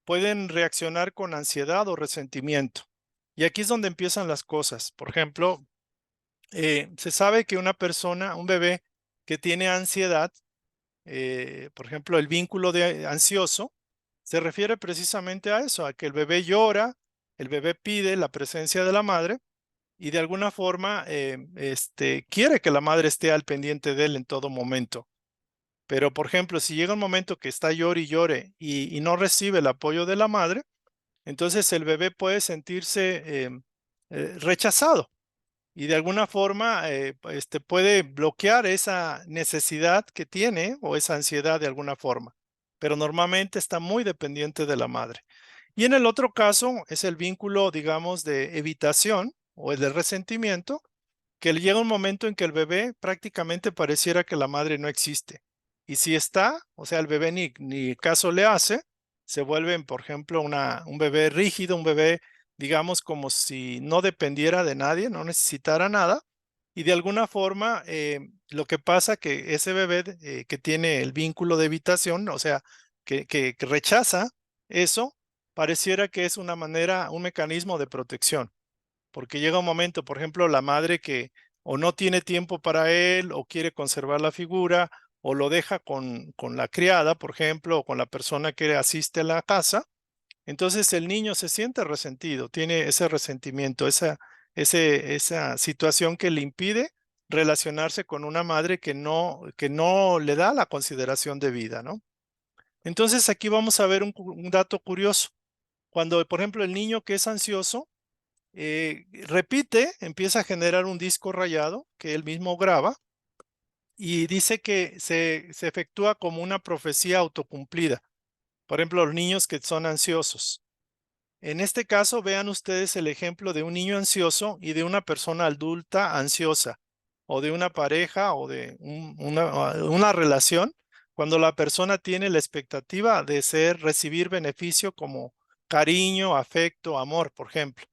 pueden reaccionar con ansiedad o resentimiento. Y aquí es donde empiezan las cosas. Por ejemplo, se sabe que una persona, un bebé que tiene ansiedad, por ejemplo, el vínculo de ansioso, se refiere precisamente a eso, a que el bebé llora, el bebé pide la presencia de la madre y de alguna forma quiere que la madre esté al pendiente de él en todo momento. Pero, por ejemplo, si llega un momento que está llore y llore y no recibe el apoyo de la madre, entonces el bebé puede sentirse rechazado y de alguna forma puede bloquear esa necesidad que tiene o esa ansiedad de alguna forma, pero normalmente está muy dependiente de la madre. Y en el otro caso es el vínculo, digamos, de evitación o el de resentimiento, que llega un momento en que el bebé prácticamente pareciera que la madre no existe. Y si está, o sea, el bebé ni caso le hace, se vuelven, por ejemplo, un bebé rígido, un bebé, digamos, como si no dependiera de nadie, no necesitara nada. Y de alguna forma, lo que pasa que ese bebé que tiene el vínculo de evitación, o sea, que rechaza eso, pareciera que es una manera, un mecanismo de protección porque llega un momento, por ejemplo, la madre que o no tiene tiempo para él o quiere conservar la figura o lo deja con la criada, por ejemplo, o con la persona que asiste a la casa, entonces el niño se siente resentido, tiene ese resentimiento, esa situación que le impide relacionarse con una madre que no le da la consideración de vida, ¿no? Entonces aquí vamos a ver un dato curioso. Cuando, por ejemplo, el niño que es ansioso, repite, empieza a generar un disco rayado que él mismo graba y dice que se efectúa como una profecía autocumplida. Por ejemplo, los niños que son ansiosos. En este caso, vean ustedes el ejemplo de un niño ansioso y de una persona adulta ansiosa, o de una pareja o de una relación, cuando la persona tiene la expectativa de recibir beneficio como cariño, afecto, amor, por ejemplo.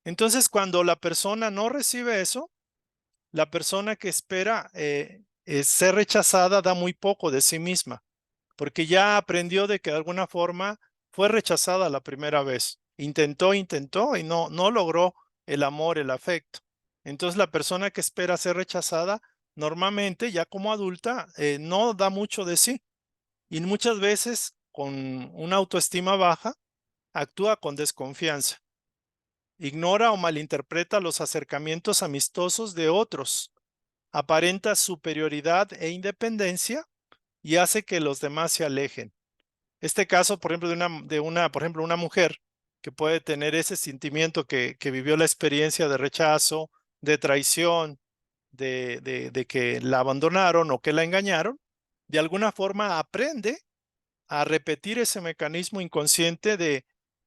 Entonces, cuando la persona no recibe eso, la persona que espera ser rechazada da muy poco de sí misma, porque ya aprendió de que de alguna forma fue rechazada la primera vez. Intentó y no logró el amor, el afecto. Entonces la persona que espera ser rechazada, normalmente ya como adulta, no da mucho de sí. Y muchas veces con una autoestima baja, actúa con desconfianza. Ignora o malinterpreta los acercamientos amistosos de otros. Aparenta superioridad e independencia y hace que los demás se alejen. Este caso, por ejemplo, por ejemplo, una mujer que puede tener ese sentimiento que vivió la experiencia de rechazo, de traición, de que la abandonaron o que la engañaron, de alguna forma aprende a repetir ese mecanismo inconsciente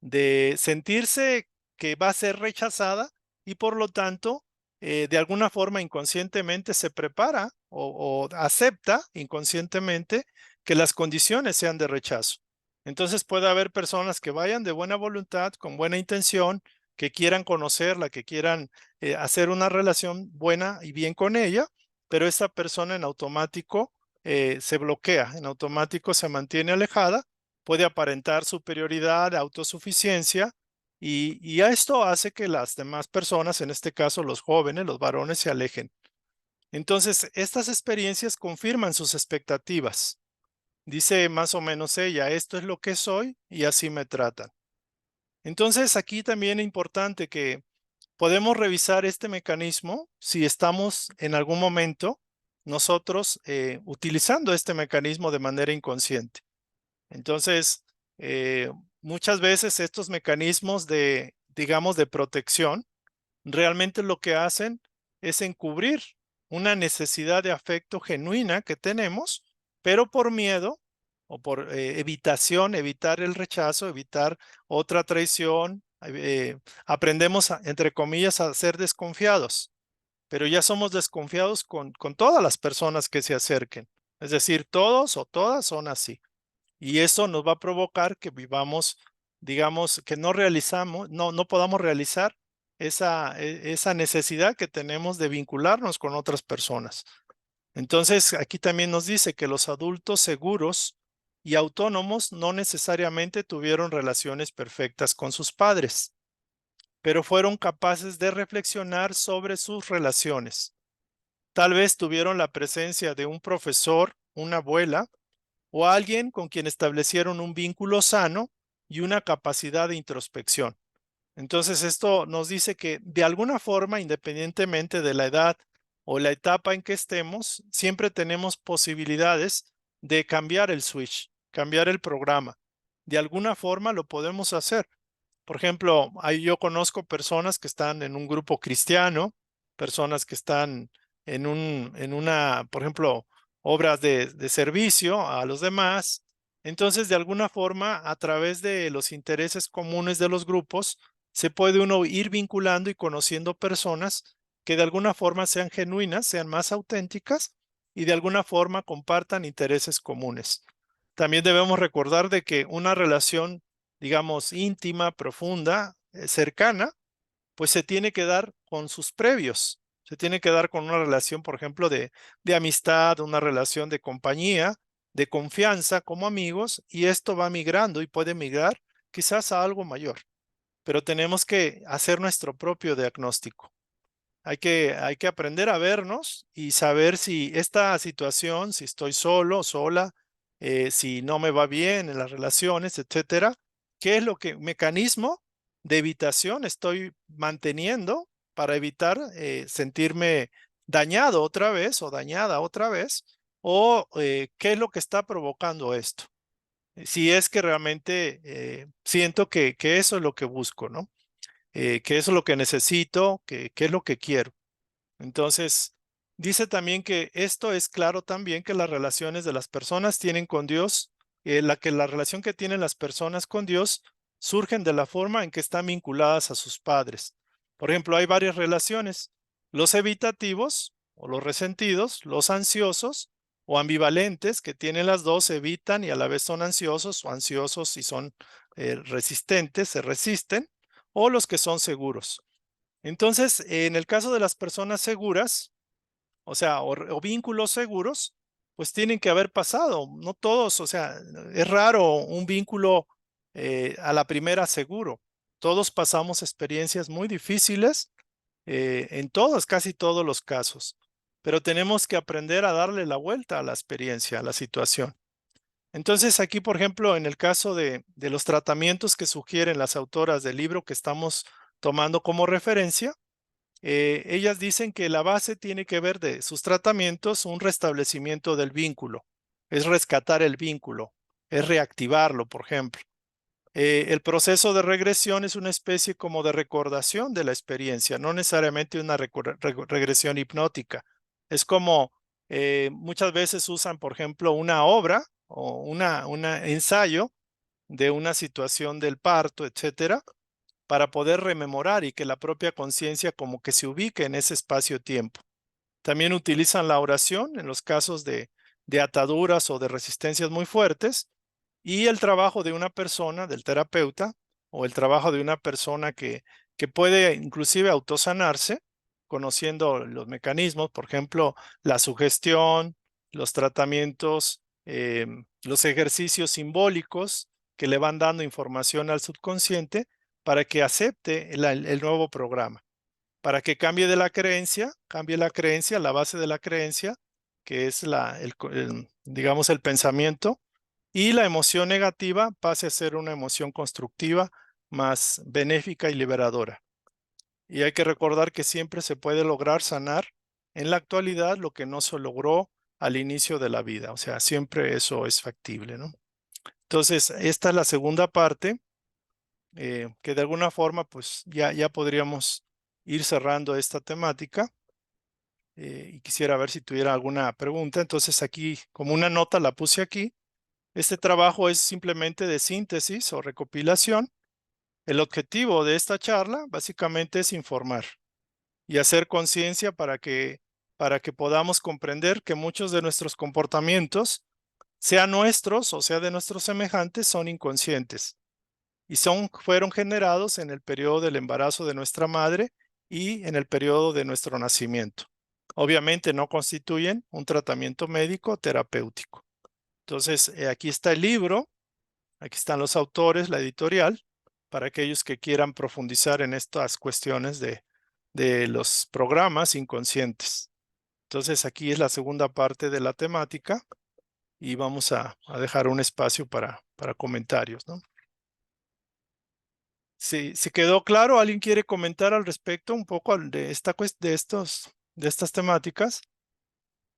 de sentirse que va a ser rechazada y por lo tanto, de alguna forma inconscientemente se prepara o acepta inconscientemente que las condiciones sean de rechazo. Entonces puede haber personas que vayan de buena voluntad, con buena intención, que quieran conocerla, que quieran hacer una relación buena y bien con ella, pero esta persona en automático se bloquea, en automático se mantiene alejada, puede aparentar superioridad, autosuficiencia, y a esto hace que las demás personas, en este caso los jóvenes, los varones, se alejen. Entonces, estas experiencias confirman sus expectativas. Dice más o menos ella, esto es lo que soy y así me tratan. Entonces, aquí también es importante que podemos revisar este mecanismo si estamos en algún momento nosotros utilizando este mecanismo de manera inconsciente. Entonces, muchas veces estos mecanismos de, digamos, de protección, realmente lo que hacen es encubrir una necesidad de afecto genuina que tenemos, pero por miedo o por evitación, evitar el rechazo, evitar otra traición, aprendemos, entre comillas, a ser desconfiados, pero ya somos desconfiados con todas las personas que se acerquen. Es decir, todos o todas son así. Y eso nos va a provocar que vivamos, digamos, que no realizamos, no podamos realizar esa necesidad que tenemos de vincularnos con otras personas. Entonces, aquí también nos dice que los adultos seguros y autónomos no necesariamente tuvieron relaciones perfectas con sus padres, pero fueron capaces de reflexionar sobre sus relaciones. Tal vez tuvieron la presencia de un profesor, una abuela, o alguien con quien establecieron un vínculo sano y una capacidad de introspección. Entonces, esto nos dice que de alguna forma, independientemente de la edad o la etapa en que estemos, siempre tenemos posibilidades de cambiar el switch, cambiar el programa. De alguna forma lo podemos hacer. Por ejemplo, yo conozco personas que están en un grupo cristiano, personas que están en una, por ejemplo, obras de servicio a los demás. Entonces, de alguna forma, a través de los intereses comunes de los grupos, se puede uno ir vinculando y conociendo personas que de alguna forma sean genuinas, sean más auténticas y de alguna forma compartan intereses comunes. También debemos recordar de que una relación, digamos, íntima, profunda, cercana, pues se tiene que dar con sus previos. Se tiene que dar con una relación, por ejemplo, de amistad, una relación de compañía, de confianza como amigos, y esto va migrando y puede migrar quizás a algo mayor, pero tenemos que hacer nuestro propio diagnóstico. Hay que aprender a vernos y saber si esta situación, si estoy solo, sola, si no me va bien en las relaciones, etcétera, qué es lo que mecanismo de evitación estoy manteniendo para evitar sentirme dañado otra vez o dañada otra vez, o qué es lo que está provocando esto. Si es que realmente siento que eso es lo que busco, ¿no? Que eso es lo que necesito, que es lo que quiero. Entonces, dice también que esto es claro también que las relaciones de las personas tienen con Dios, la relación que tienen las personas con Dios surgen de la forma en que están vinculadas a sus padres. Por ejemplo, hay varias relaciones, los evitativos o los resentidos, los ansiosos o ambivalentes, que tienen las dos, evitan y a la vez son ansiosos o ansiosos y son resistentes, se resisten, o los que son seguros. Entonces, en el caso de las personas seguras, o sea, o vínculos seguros, pues tienen que haber pasado, no todos, o sea, es raro un vínculo a la primera seguro. Todos pasamos experiencias muy difíciles en todos, casi todos los casos, pero tenemos que aprender a darle la vuelta a la experiencia, a la situación. Entonces aquí, por ejemplo, en el caso de los tratamientos que sugieren las autoras del libro que estamos tomando como referencia, ellas dicen que la base tiene que ver de sus tratamientos un restablecimiento del vínculo, es rescatar el vínculo, es reactivarlo, por ejemplo. El proceso de regresión es una especie como de recordación de la experiencia, no necesariamente una regresión hipnótica. Es como muchas veces usan, por ejemplo, una obra o un ensayo de una situación del parto, etcétera, para poder rememorar y que la propia conciencia como que se ubique en ese espacio-tiempo. También utilizan la oración en los casos de ataduras o de resistencias muy fuertes, y el trabajo de una persona, del terapeuta, o el trabajo de una persona que puede inclusive autosanarse, conociendo los mecanismos, por ejemplo, la sugestión, los tratamientos, los ejercicios simbólicos que le van dando información al subconsciente para que acepte el nuevo programa, para que cambie cambie la creencia, la base de la creencia, que es digamos, el pensamiento, y la emoción negativa pase a ser una emoción constructiva, más benéfica y liberadora. Y hay que recordar que siempre se puede lograr sanar en la actualidad lo que no se logró al inicio de la vida. O sea, siempre eso es factible, ¿no? Entonces, esta es la segunda parte, que de alguna forma, pues ya podríamos ir cerrando esta temática. Y quisiera ver si tuviera alguna pregunta. Entonces, aquí, como una nota, la puse aquí. Este trabajo es simplemente de síntesis o recopilación. El objetivo de esta charla básicamente es informar y hacer conciencia para que podamos comprender que muchos de nuestros comportamientos, sea nuestros o sea de nuestros semejantes, son inconscientes y fueron generados en el periodo del embarazo de nuestra madre y en el periodo de nuestro nacimiento. Obviamente no constituyen un tratamiento médico terapéutico. Entonces, aquí está el libro. Aquí están los autores, la editorial, para aquellos que quieran profundizar en estas cuestiones de los programas inconscientes. Entonces, aquí es la segunda parte de la temática y vamos a dejar un espacio para comentarios, ¿no? Si quedó claro, ¿alguien quiere comentar al respecto un poco de estas temáticas?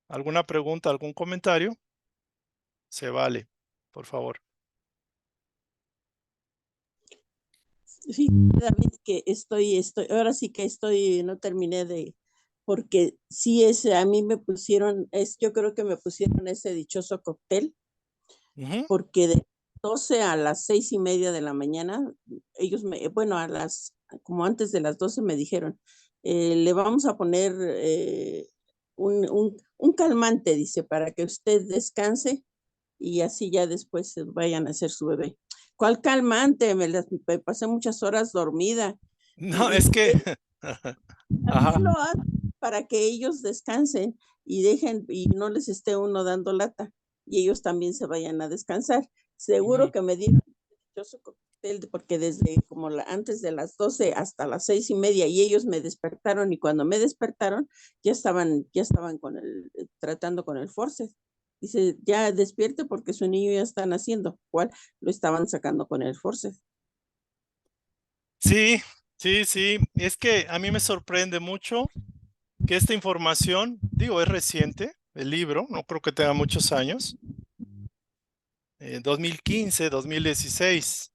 ¿Alguna pregunta, algún comentario? Se vale, por favor. Sí, David, que ahora sí que no terminé porque sí a mí me pusieron, yo creo que me pusieron ese dichoso cóctel, porque de 12 a las 6:30 de la mañana, ellos bueno, como antes de las 12 me dijeron, le vamos a poner un calmante, dice, para que usted descanse y así ya después vayan a hacer su bebé. ¿Cuál calmante? Me pasé muchas horas dormida. No, es que... Ajá. Lo hago para que ellos descansen y dejen y no les esté uno dando lata y ellos también se vayan a descansar. Seguro que me dieron dichoso cóctel porque desde como antes de las 12 hasta las 6:30 y ellos me despertaron y cuando me despertaron ya estaban tratando con el forceps. Dice, ya despierte porque su niño ya está naciendo. ¿Cuál? Lo estaban sacando con el forceps. Sí, sí. Es que a mí me sorprende mucho que esta información, digo, es reciente, el libro, no creo que tenga muchos años, 2015, 2016.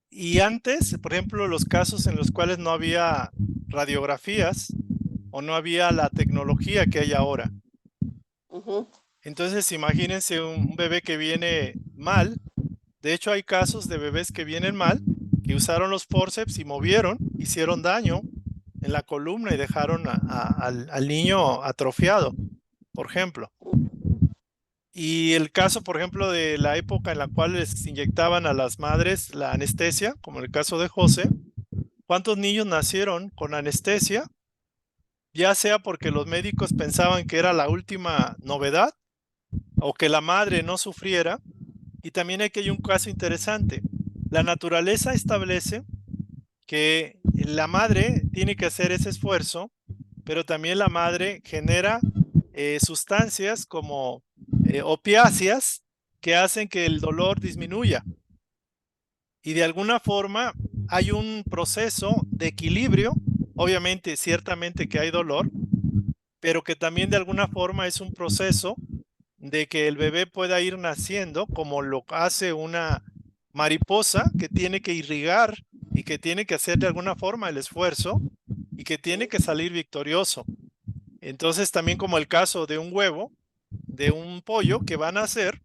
Y antes, por ejemplo, los casos en los cuales no había radiografías o no había la tecnología que hay ahora. Entonces, imagínense un bebé que viene mal. De hecho, hay casos de bebés que vienen mal, que usaron los forceps y movieron, hicieron daño en la columna y dejaron al niño atrofiado, por ejemplo. Y el caso, por ejemplo, de la época en la cual les inyectaban a las madres la anestesia, como el caso de José, ¿cuántos niños nacieron con anestesia? Ya sea porque los médicos pensaban que era la última novedad o que la madre no sufriera Y también aquí hay un caso interesante. La naturaleza establece que la madre tiene que hacer ese esfuerzo, pero también la madre genera sustancias como opiáceas que hacen que el dolor disminuya. Y de alguna forma hay un proceso de equilibrio, obviamente, ciertamente que hay dolor, pero que también de alguna forma es un proceso de que el bebé pueda ir naciendo como lo hace una mariposa que tiene que irrigar y que tiene que hacer de alguna forma el esfuerzo y que tiene que salir victorioso. Entonces también como el caso de un huevo, de un pollo que va a nacer,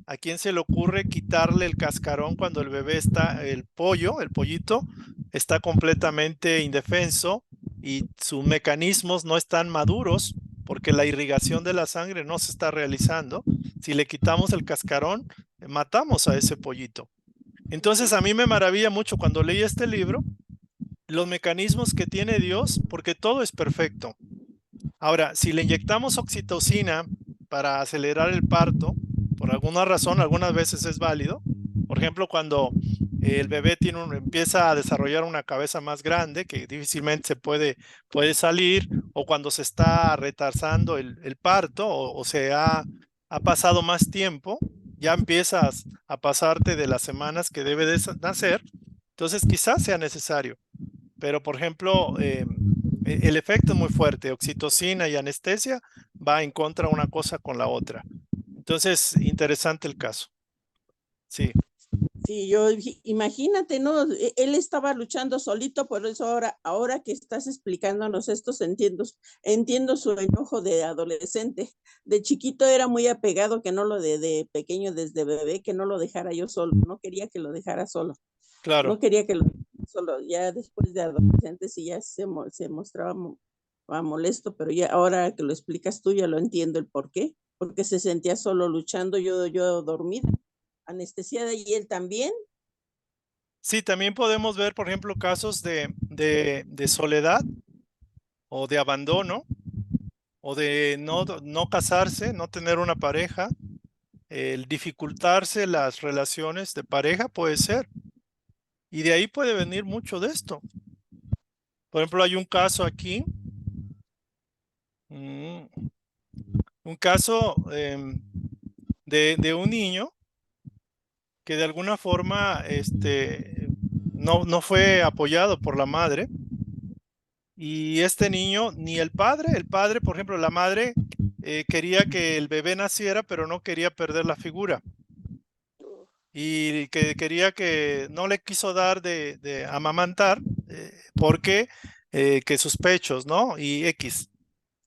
¿a quién se le ocurre quitarle el cascarón cuando el bebé está, el pollo, el pollito, está completamente indefenso y sus mecanismos no están maduros porque la irrigación de la sangre no se está realizando? Si le quitamos el cascarón, matamos a ese pollito. Entonces a mí me maravilla mucho cuando leí este libro los mecanismos que tiene Dios porque todo es perfecto. Ahora, si le inyectamos oxitocina para acelerar el parto, por alguna razón, algunas veces es válido. Por ejemplo, cuando el bebé empieza a desarrollar una cabeza más grande que difícilmente puede salir, o cuando se está retrasando el parto o ha pasado más tiempo, ya empiezas a pasarte de las semanas que debe de nacer, entonces quizás sea necesario. Pero, por ejemplo, el efecto es muy fuerte. Oxitocina y anestesia va en contra una cosa con la otra. Entonces, interesante el caso. Sí, Sí, imagínate, ¿no? Él estaba luchando solito, por eso ahora que estás explicándonos esto, entiendo su enojo de adolescente. De chiquito era muy apegado, que no de pequeño, desde bebé, que no lo dejara yo solo, no quería que lo dejara solo, claro. no quería que lo dejara solo, ya después de adolescente sí ya se mostraba molesto, pero ya ahora que lo explicas tú ya lo entiendo el por qué, porque se sentía solo luchando, yo dormida, anestesiada y él también. Sí, también podemos ver, por ejemplo, casos de soledad o de abandono o de no casarse, no tener una pareja, el dificultarse las relaciones de pareja puede ser. Y de ahí puede venir mucho de esto. Por ejemplo, hay un caso aquí, un caso de un niño que de alguna forma no fue apoyado por la madre. Y este niño, ni el padre, por ejemplo, la madre quería que el bebé naciera, pero no quería perder la figura. Y que quería que no le quiso dar de amamantar porque que sus pechos, ¿no? Y X.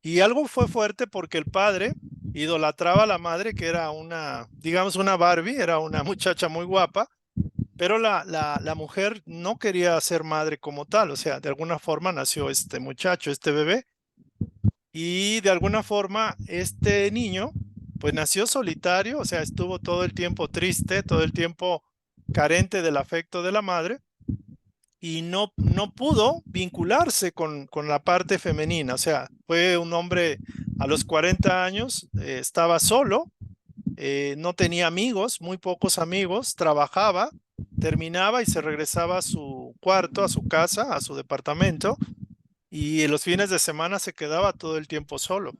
Y algo fue fuerte porque el padre idolatraba a la madre, que era una, digamos, una Barbie, era una muchacha muy guapa, pero la mujer no quería ser madre como tal, o sea, de alguna forma nació este muchacho, este bebé, y de alguna forma este niño, pues nació solitario, o sea, estuvo todo el tiempo triste, todo el tiempo carente del afecto de la madre, y no pudo vincularse con la parte femenina, o sea, fue un hombre a los 40 años, estaba solo, no tenía amigos, muy pocos amigos, trabajaba, terminaba y se regresaba a su cuarto, a su casa, a su departamento, y en los fines de semana se quedaba todo el tiempo solo.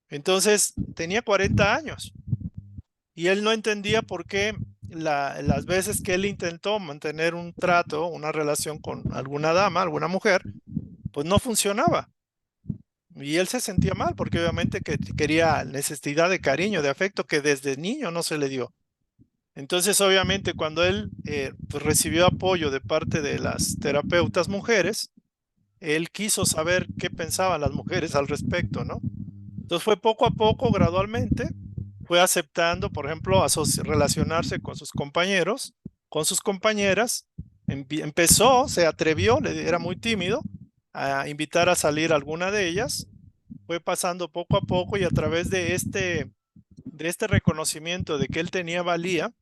Entonces tenía 40 años y él no entendía por qué las veces que él intentó mantener un trato, una relación con alguna dama, alguna mujer, pues no funcionaba. Y él se sentía mal porque obviamente que quería necesidad de cariño, de afecto que desde niño no se le dio. Entonces, obviamente, cuando él pues, recibió apoyo de parte de las terapeutas mujeres, él quiso saber qué pensaban las mujeres al respecto, ¿no? Entonces fue poco a poco, gradualmente, fue aceptando, por ejemplo, relacionarse con sus compañeros, con sus compañeras, empezó, se atrevió, era muy tímido, a invitar a salir a alguna de ellas, fue pasando poco a poco y a través de este reconocimiento de que él tenía valía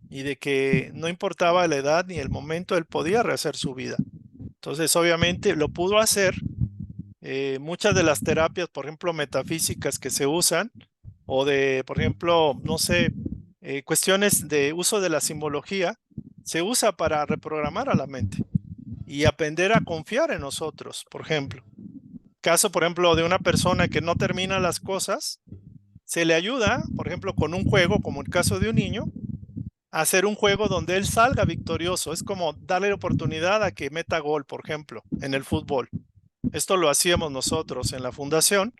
y de que no importaba la edad ni el momento, él podía rehacer su vida. Entonces, obviamente, lo pudo hacer. Muchas de las terapias, por ejemplo, metafísicas que se usan, o de, por ejemplo, no sé, cuestiones de uso de la simbología, se usa para reprogramar a la mente y aprender a confiar en nosotros, por ejemplo. Caso, por ejemplo, de una persona que no termina las cosas, se le ayuda, por ejemplo, con un juego, como el caso de un niño, a hacer un juego donde él salga victorioso. Es como darle la oportunidad a que meta gol, por ejemplo, en el fútbol. Esto lo hacíamos nosotros en la fundación,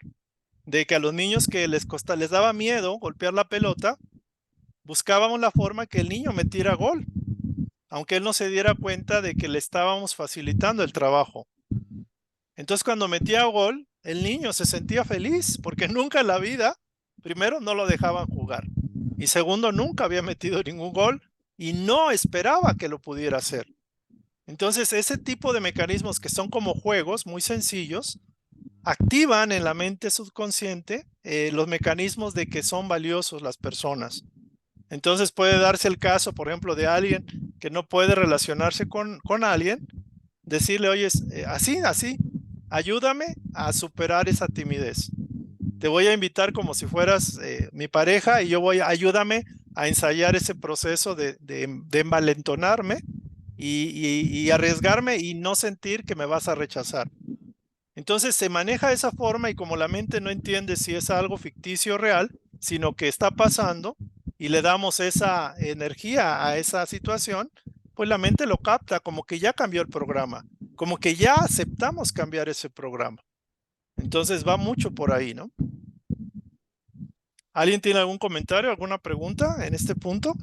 de que a los niños que les daba miedo golpear la pelota, buscábamos la forma que el niño metiera gol, aunque él no se diera cuenta de que le estábamos facilitando el trabajo. Entonces, cuando metía gol, el niño se sentía feliz porque nunca en la vida, primero, no lo dejaban jugar y segundo, nunca había metido ningún gol y no esperaba que lo pudiera hacer. Entonces, ese tipo de mecanismos que son como juegos muy sencillos, activan en la mente subconsciente los mecanismos de que son valiosos las personas. Entonces puede darse el caso, por ejemplo, de alguien que no puede relacionarse con alguien, decirle, oye, así, ayúdame a superar esa timidez. Te voy a invitar como si fueras mi pareja y ayúdame a ensayar ese proceso de envalentonarme y arriesgarme y no sentir que me vas a rechazar. Entonces se maneja de esa forma y como la mente no entiende si es algo ficticio o real, sino que está pasando y le damos esa energía a esa situación, pues la mente lo capta como que ya cambió el programa, como que ya aceptamos cambiar ese programa. Entonces va mucho por ahí, ¿no? ¿Alguien tiene algún comentario, alguna pregunta en este punto?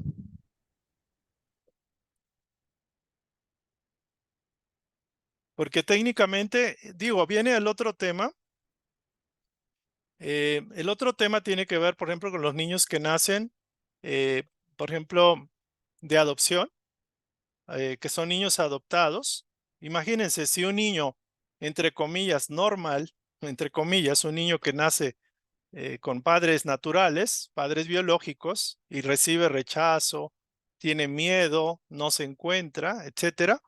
Porque técnicamente, digo, viene el otro tema. El otro tema tiene que ver, por ejemplo, con los niños que nacen, por ejemplo, de adopción, que son niños adoptados. Imagínense si un niño, entre comillas, normal, entre comillas, un niño que nace con padres naturales, padres biológicos, y recibe rechazo, tiene miedo, no se encuentra, etcétera.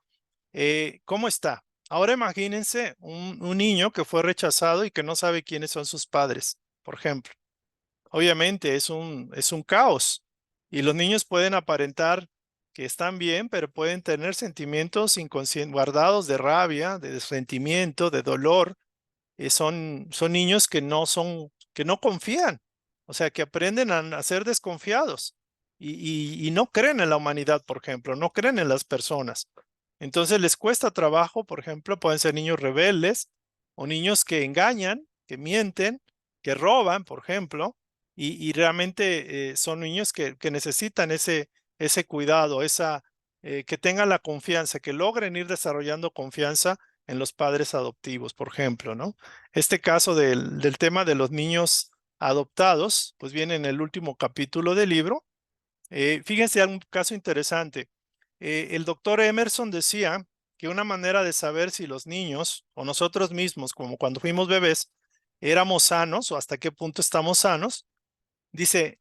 ¿Cómo está? Ahora imagínense un niño que fue rechazado y que no sabe quiénes son sus padres, por ejemplo. Obviamente es un caos y los niños pueden aparentar que están bien, pero pueden tener sentimientos guardados de rabia, de resentimiento, de dolor. Son niños que no confían, o sea, que aprenden a ser desconfiados y no creen en la humanidad, por ejemplo, no creen en las personas. Entonces les cuesta trabajo, por ejemplo, pueden ser niños rebeldes o niños que engañan, que mienten, que roban, por ejemplo, y realmente son niños que necesitan ese cuidado, que tengan la confianza, que logren ir desarrollando confianza en los padres adoptivos, por ejemplo, ¿no? Este caso del tema de los niños adoptados, pues viene en el último capítulo del libro. Fíjense un caso interesante. El doctor Emerson decía que una manera de saber si los niños o nosotros mismos, como cuando fuimos bebés, éramos sanos o hasta qué punto estamos sanos, dice,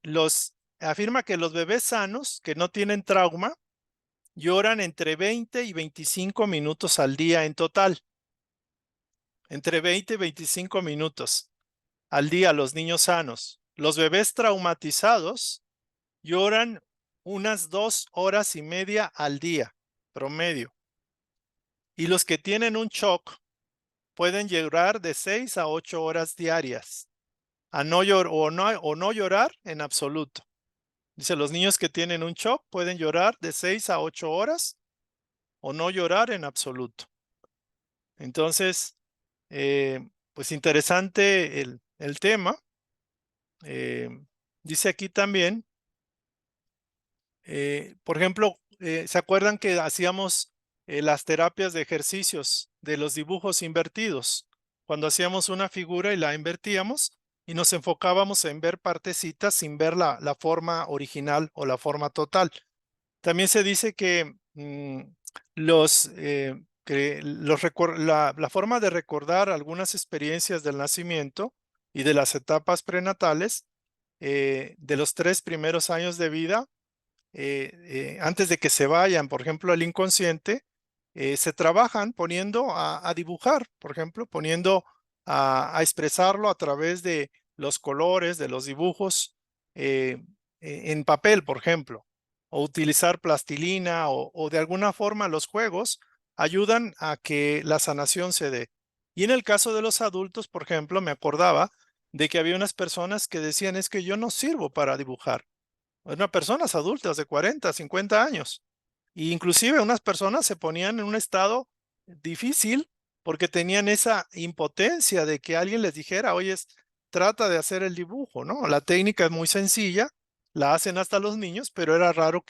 afirma que los bebés sanos que no tienen trauma lloran entre 20 y 25 minutos al día en total. Entre 20 y 25 minutos al día los niños sanos. Los bebés traumatizados lloran unas 2 horas y media al día, promedio. Y los que tienen un shock pueden llorar de 6 a 8 horas diarias, o no llorar en absoluto. Dice, los niños que tienen un shock pueden llorar de 6 a 8 horas o no llorar en absoluto. Entonces, pues interesante el tema. Dice aquí también, por ejemplo, ¿se acuerdan que hacíamos las terapias de ejercicios de los dibujos invertidos? Cuando hacíamos una figura y la invertíamos y nos enfocábamos en ver partecitas sin ver la forma original o la forma total. También se dice que la forma de recordar algunas experiencias del nacimiento y de las etapas prenatales de los 3 primeros años de vida, antes de que se vayan, por ejemplo, al inconsciente, se trabajan poniendo a dibujar, por ejemplo, poniendo a expresarlo a través de los colores, de los dibujos, en papel, por ejemplo, o utilizar plastilina o de alguna forma los juegos ayudan a que la sanación se dé. Y en el caso de los adultos, por ejemplo, me acordaba de que había unas personas que decían, es que yo no sirvo para dibujar. Unas personas adultas de 40, 50 años. E inclusive unas personas se ponían en un estado difícil porque tenían esa impotencia de que alguien les dijera, oye, trata de hacer el dibujo, ¿no? La técnica es muy sencilla, la hacen hasta los niños, pero era raro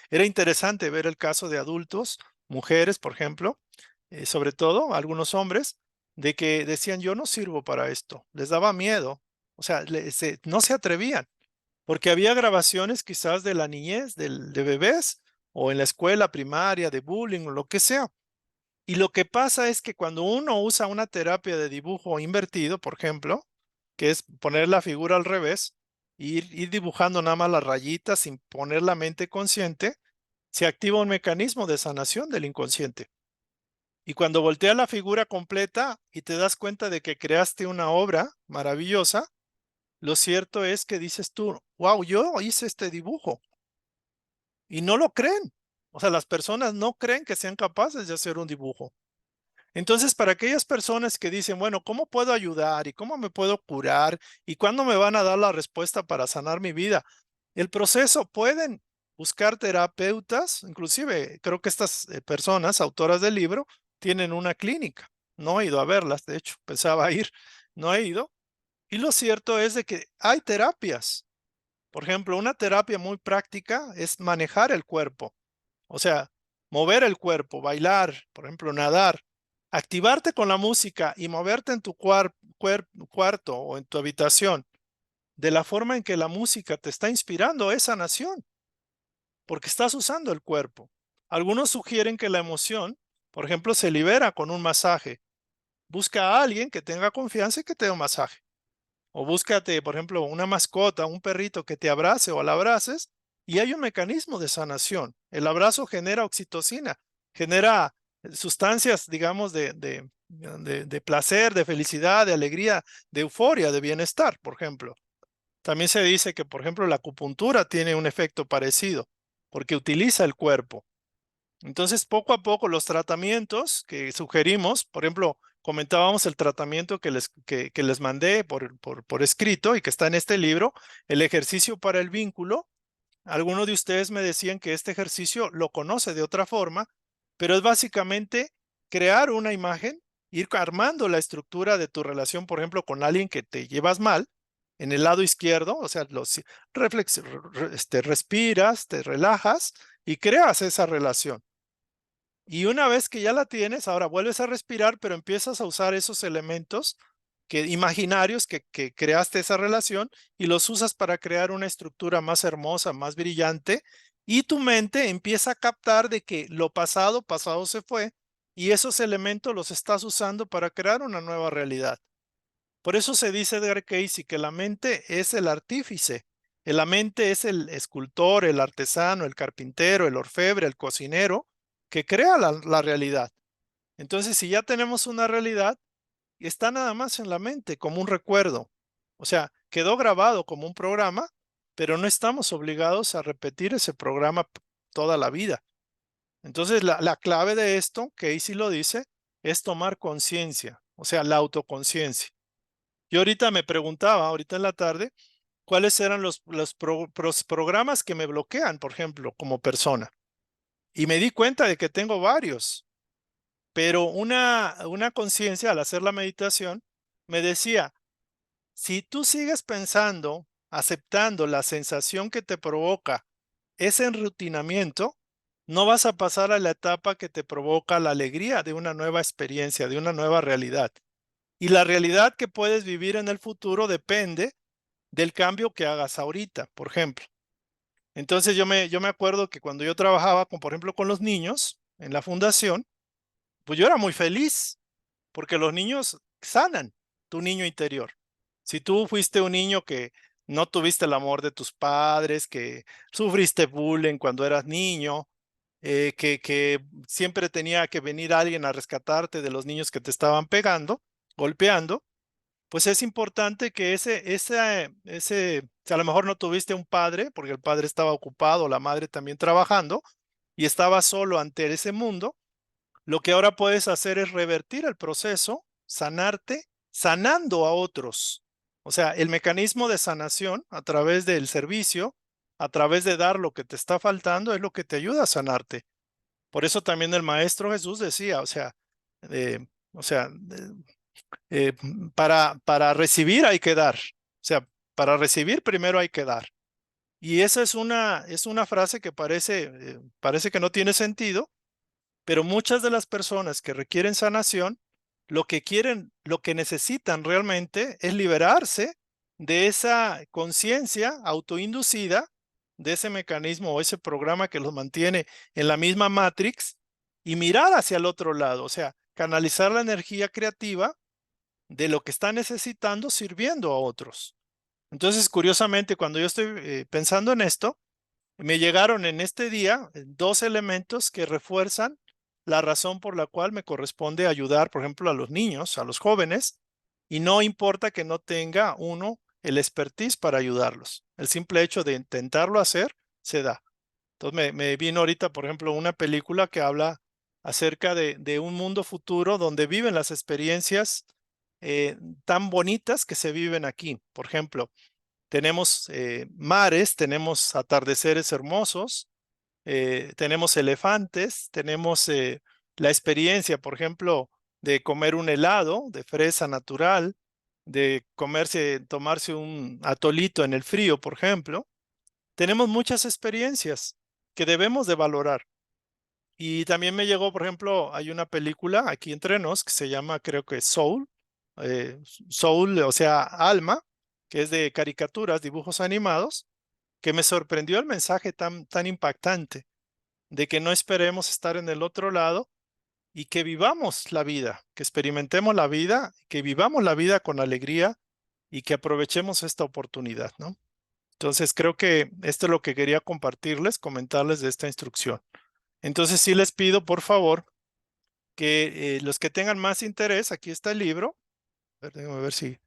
era interesante ver el caso de adultos, mujeres, por ejemplo, sobre todo algunos hombres, de que decían, yo no sirvo para esto, les daba miedo, o sea, no se atrevían. Porque había grabaciones quizás de la niñez, de bebés, o en la escuela primaria, de bullying, o lo que sea. Y lo que pasa es que cuando uno usa una terapia de dibujo invertido, por ejemplo, que es poner la figura al revés, ir dibujando nada más las rayitas sin poner la mente consciente, se activa un mecanismo de sanación del inconsciente. Y cuando volteas la figura completa y te das cuenta de que creaste una obra maravillosa, lo cierto es que dices tú, wow, yo hice este dibujo y no lo creen. O sea, las personas no creen que sean capaces de hacer un dibujo. Entonces, para aquellas personas que dicen, bueno, ¿cómo puedo ayudar y cómo me puedo curar y cuándo me van a dar la respuesta para sanar mi vida? El proceso pueden buscar terapeutas, inclusive creo que estas personas, autoras del libro, tienen una clínica. No he ido a verlas, de hecho, pensaba ir, no he ido. Y lo cierto es de que hay terapias. Por ejemplo, una terapia muy práctica es manejar el cuerpo, o sea, mover el cuerpo, bailar, por ejemplo, nadar, activarte con la música y moverte en tu cuarto o en tu habitación de la forma en que la música te está inspirando esa sanación, porque estás usando el cuerpo. Algunos sugieren que la emoción, por ejemplo, se libera con un masaje. Busca a alguien que tenga confianza y que te dé un masaje. O búscate, por ejemplo, una mascota, un perrito que te abrace o la abraces y hay un mecanismo de sanación. El abrazo genera oxitocina, genera sustancias, digamos, de placer, de felicidad, de alegría, de euforia, de bienestar, por ejemplo. También se dice que, por ejemplo, la acupuntura tiene un efecto parecido porque utiliza el cuerpo. Entonces, poco a poco los tratamientos que sugerimos, por ejemplo, comentábamos el tratamiento que les mandé por escrito y que está en este libro, el ejercicio para el vínculo. Algunos de ustedes me decían que este ejercicio lo conoce de otra forma, pero es básicamente crear una imagen, ir armando la estructura de tu relación, por ejemplo, con alguien que te llevas mal, en el lado izquierdo, o sea, respiras, te relajas y creas esa relación. Y una vez que ya la tienes, ahora vuelves a respirar, pero empiezas a usar esos elementos imaginarios que creaste esa relación y los usas para crear una estructura más hermosa, más brillante, y tu mente empieza a captar de que lo pasado, pasado se fue, y esos elementos los estás usando para crear una nueva realidad. Por eso se dice Edgar Cayce que la mente es el artífice, la mente es el escultor, el artesano, el carpintero, el orfebre, el cocinero, que crea la realidad. Entonces, si ya tenemos una realidad, está nada más en la mente como un recuerdo. O sea, quedó grabado como un programa, pero no estamos obligados a repetir ese programa toda la vida. Entonces, la clave de esto, Casey lo dice, es tomar conciencia, o sea, la autoconciencia. Yo ahorita me preguntaba, ahorita en la tarde, cuáles eran los programas que me bloquean, por ejemplo, como persona. Y me di cuenta de que tengo varios, pero una conciencia al hacer la meditación me decía, si tú sigues pensando, aceptando la sensación que te provoca ese enrutinamiento, no vas a pasar a la etapa que te provoca la alegría de una nueva experiencia, de una nueva realidad. Y la realidad que puedes vivir en el futuro depende del cambio que hagas ahorita, por ejemplo. Entonces yo me acuerdo que cuando yo trabajaba, por ejemplo, con los niños en la fundación, pues yo era muy feliz porque los niños sanan tu niño interior. Si tú fuiste un niño que no tuviste el amor de tus padres, que sufriste bullying cuando eras niño, que siempre tenía que venir alguien a rescatarte de los niños que te estaban pegando, golpeando, pues es importante que si a lo mejor no tuviste un padre, porque el padre estaba ocupado, la madre también trabajando, y estaba solo ante ese mundo, lo que ahora puedes hacer es revertir el proceso, sanarte, sanando a otros. O sea, el mecanismo de sanación a través del servicio, a través de dar lo que te está faltando, es lo que te ayuda a sanarte. Por eso también el Maestro Jesús decía, eh, o sea, para recibir hay que dar. O sea, para recibir primero hay que dar. Y esa es una frase que parece que no tiene sentido, pero muchas de las personas que requieren sanación, lo que quieren, lo que necesitan realmente es liberarse de esa conciencia autoinducida, de ese mecanismo o ese programa que los mantiene en la misma Matrix y mirar hacia el otro lado, o sea, canalizar la energía creativa de lo que está necesitando sirviendo a otros. Entonces, curiosamente, cuando yo estoy pensando en esto, me llegaron en este día dos elementos que refuerzan la razón por la cual me corresponde ayudar, por ejemplo, a los niños, a los jóvenes, y no importa que no tenga uno el expertise para ayudarlos. El simple hecho de intentarlo hacer se da. Entonces me vino ahorita, por ejemplo, una película que habla acerca de un mundo futuro donde viven las experiencias eh, tan bonitas que se viven aquí. Por ejemplo, tenemos mares, tenemos atardeceres hermosos, tenemos elefantes, tenemos la experiencia, por ejemplo, de comer un helado de fresa natural, de tomarse un atolito en el frío, por ejemplo. Tenemos muchas experiencias que debemos de valorar. Y también me llegó, por ejemplo, hay una película aquí entre nos que se llama, creo que Soul, eh, Soul, o sea, Alma, que es de caricaturas, dibujos animados, que me sorprendió el mensaje tan impactante de que no esperemos estar en el otro lado y que vivamos la vida, que experimentemos la vida, que vivamos la vida con alegría y que aprovechemos esta oportunidad, ¿no? Entonces creo que esto es lo que quería compartirles, comentarles de esta instrucción. Entonces sí les pido, por favor, que los que tengan más interés, aquí está el libro. A ver, déjame ver si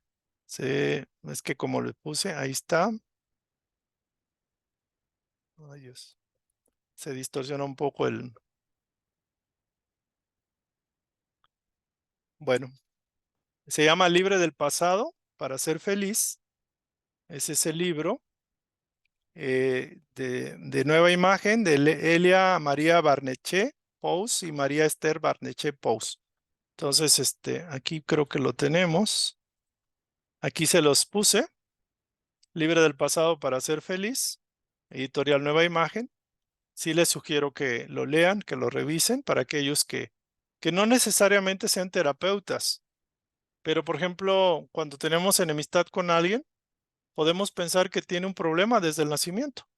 es que como le puse, ahí está. Ay, Dios, se distorsiona un poco el. Bueno, se llama Libre del pasado para ser feliz. Ese es el libro de Nueva Imagen de Elia María Barnechea Pous y María Esther Barnechea Pous. Entonces, aquí creo que lo tenemos. Aquí se los puse. Libre del pasado para ser feliz. Editorial Nueva Imagen. Sí les sugiero que lo lean, que lo revisen para aquellos que no necesariamente sean terapeutas. Pero, por ejemplo, cuando tenemos enemistad con alguien, podemos pensar que tiene un problema desde el nacimiento.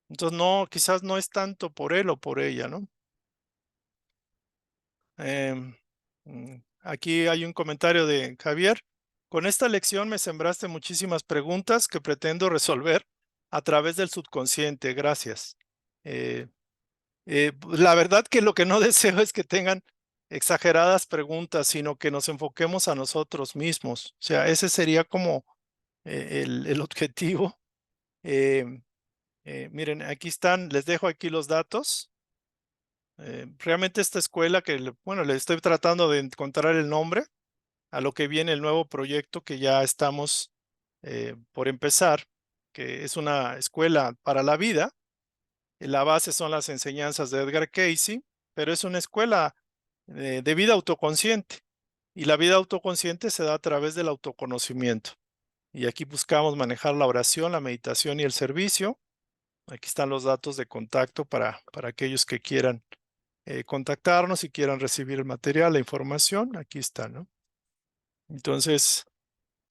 Entonces, no, quizás no es tanto por él o por ella, ¿no? Aquí hay un comentario de Javier. Con esta lección me sembraste muchísimas preguntas que pretendo resolver a través del subconsciente. Gracias. Eh, la verdad que lo que no deseo es que tengan exageradas preguntas, sino que nos enfoquemos a nosotros mismos. O sea, ese sería como el objetivo. Eh, miren, aquí están, les dejo aquí los datos. Realmente esta escuela bueno, le estoy tratando de encontrar el nombre a lo que viene el nuevo proyecto que ya estamos por empezar, que es una escuela para la vida. La base son las enseñanzas de Edgar Cayce, pero es una escuela de vida autoconsciente. Y la vida autoconsciente se da a través del autoconocimiento. Y aquí buscamos manejar la oración, la meditación y el servicio. Aquí están los datos de contacto para aquellos que quieran contactarnos y quieran recibir el material, la información. Aquí está, ¿no? Entonces,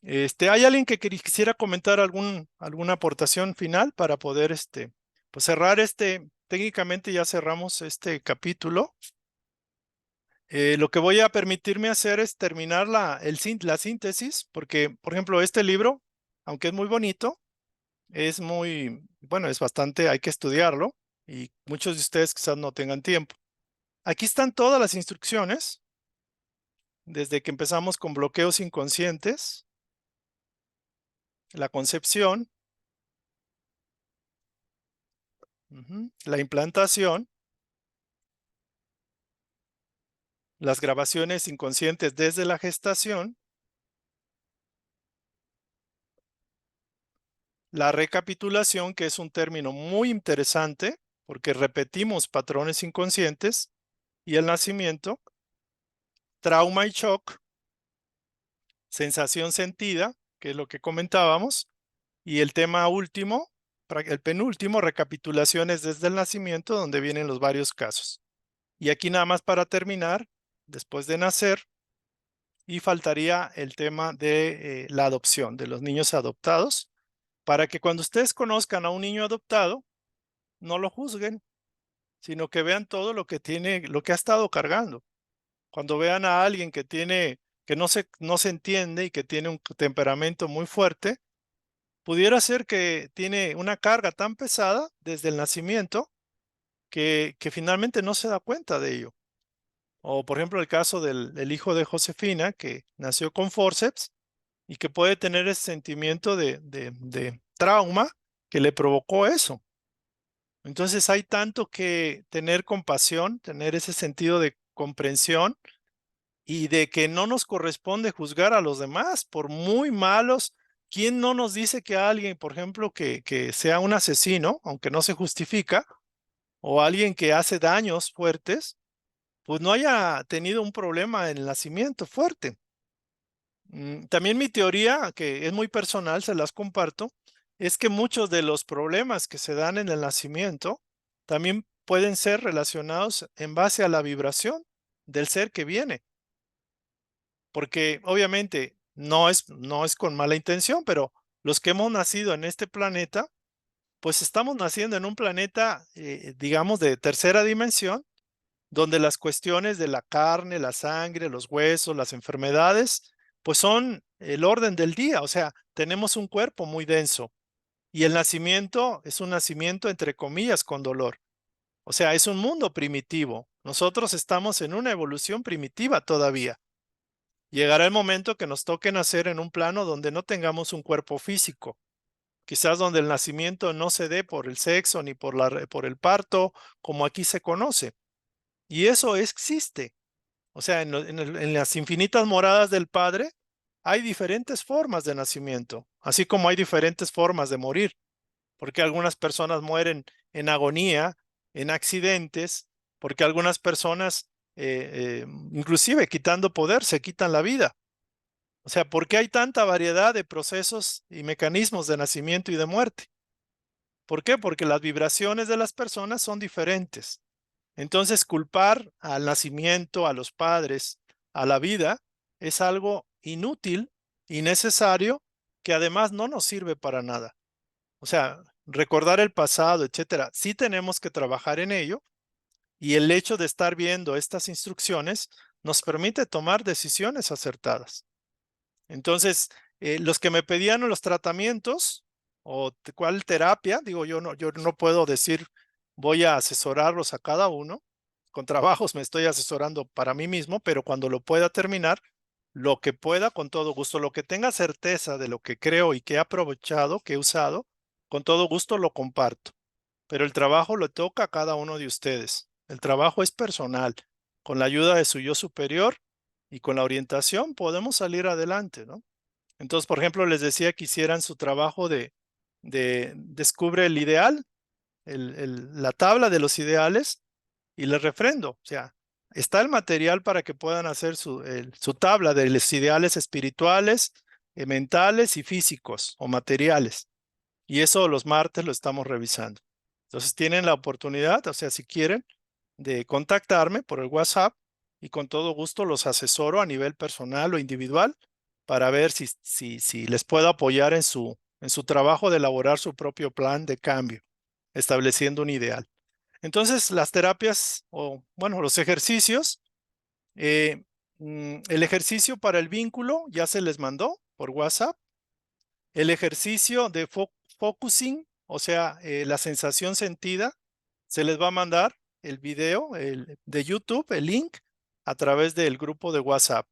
¿hay alguien que quisiera comentar alguna aportación final para poder pues cerrar técnicamente ya cerramos este capítulo? Lo que voy a permitirme hacer es terminar la síntesis, porque, por ejemplo, este libro, aunque es muy bonito, bueno, es bastante, hay que estudiarlo y muchos de ustedes quizás no tengan tiempo. Aquí están todas las instrucciones desde que empezamos con bloqueos inconscientes, la concepción, la implantación, las grabaciones inconscientes desde la gestación, la recapitulación, que es un término muy interesante porque repetimos patrones inconscientes, y el nacimiento, trauma y shock, sensación sentida, que es lo que comentábamos, y el tema último, el penúltimo, recapitulaciones desde el nacimiento, donde vienen los varios casos. Y aquí nada más para terminar, después de nacer, y faltaría el tema de la adopción, de los niños adoptados, para que cuando ustedes conozcan a un niño adoptado, no lo juzguen, sino que vean todo lo que tiene, lo que ha estado cargando. Cuando vean a alguien que tiene, que no se entiende y que tiene un temperamento muy fuerte, pudiera ser que tiene una carga tan pesada desde el nacimiento que finalmente no se da cuenta de ello. O por ejemplo el caso del hijo de Josefina, que nació con forceps y que puede tener ese sentimiento de trauma que le provocó eso. Entonces hay tanto que tener compasión, tener ese sentido de comprensión y de que no nos corresponde juzgar a los demás por muy malos. ¿Quién no nos dice que alguien, por ejemplo, que sea un asesino, aunque no se justifica, o alguien que hace daños fuertes, pues no haya tenido un problema en el nacimiento fuerte? También mi teoría, que es muy personal, se las comparto, es que muchos de los problemas que se dan en el nacimiento también pueden ser relacionados en base a la vibración del ser que viene. Porque obviamente no es con mala intención, pero los que hemos nacido en este planeta, pues estamos naciendo en un planeta, digamos, de tercera dimensión, donde las cuestiones de la carne, la sangre, los huesos, las enfermedades, pues son el orden del día. O sea, tenemos un cuerpo muy denso y el nacimiento es un nacimiento entre comillas con dolor. O sea, es un mundo primitivo. Nosotros estamos en una evolución primitiva todavía. Llegará el momento que nos toque nacer en un plano donde no tengamos un cuerpo físico, quizás donde el nacimiento no se dé por el sexo ni por el parto, como aquí se conoce. Y eso existe. O sea, en las infinitas moradas del Padre hay diferentes formas de nacimiento, así como hay diferentes formas de morir, porque algunas personas mueren en agonía, en accidentes, porque algunas personas, inclusive quitando poder, se quitan la vida. O sea, ¿por qué hay tanta variedad de procesos y mecanismos de nacimiento y de muerte? ¿Por qué? Porque las vibraciones de las personas son diferentes. Entonces, culpar al nacimiento, a los padres, a la vida, es algo inútil, innecesario, que además no nos sirve para nada. O sea, recordar el pasado, etcétera, sí tenemos que trabajar en ello, y el hecho de estar viendo estas instrucciones nos permite tomar decisiones acertadas. Entonces, los que me pedían los tratamientos o cuál terapia, digo, yo no puedo decir voy a asesorarlos a cada uno. Con trabajos me estoy asesorando para mí mismo, pero cuando lo pueda terminar, lo que pueda, con todo gusto, lo que tenga certeza de lo que creo y que he aprovechado, que he usado, con todo gusto lo comparto. Pero el trabajo lo toca a cada uno de ustedes. El trabajo es personal. Con la ayuda de su yo superior y con la orientación podemos salir adelante, ¿no? Entonces, por ejemplo, les decía que hicieran su trabajo de descubre el ideal, la tabla de los ideales, y les refrendo, o sea, está el material para que puedan hacer su tabla de los ideales espirituales, mentales y físicos o materiales. Y eso los martes lo estamos revisando. Entonces tienen la oportunidad, o sea, si quieren, de contactarme por el WhatsApp y con todo gusto los asesoro a nivel personal o individual para ver si les puedo apoyar en su trabajo de elaborar su propio plan de cambio, estableciendo un ideal. Entonces, las terapias o, bueno, los ejercicios, el ejercicio para el vínculo ya se les mandó por WhatsApp. El ejercicio de focusing, o sea, la sensación sentida, se les va a mandar el video de YouTube, el link, a través del grupo de WhatsApp.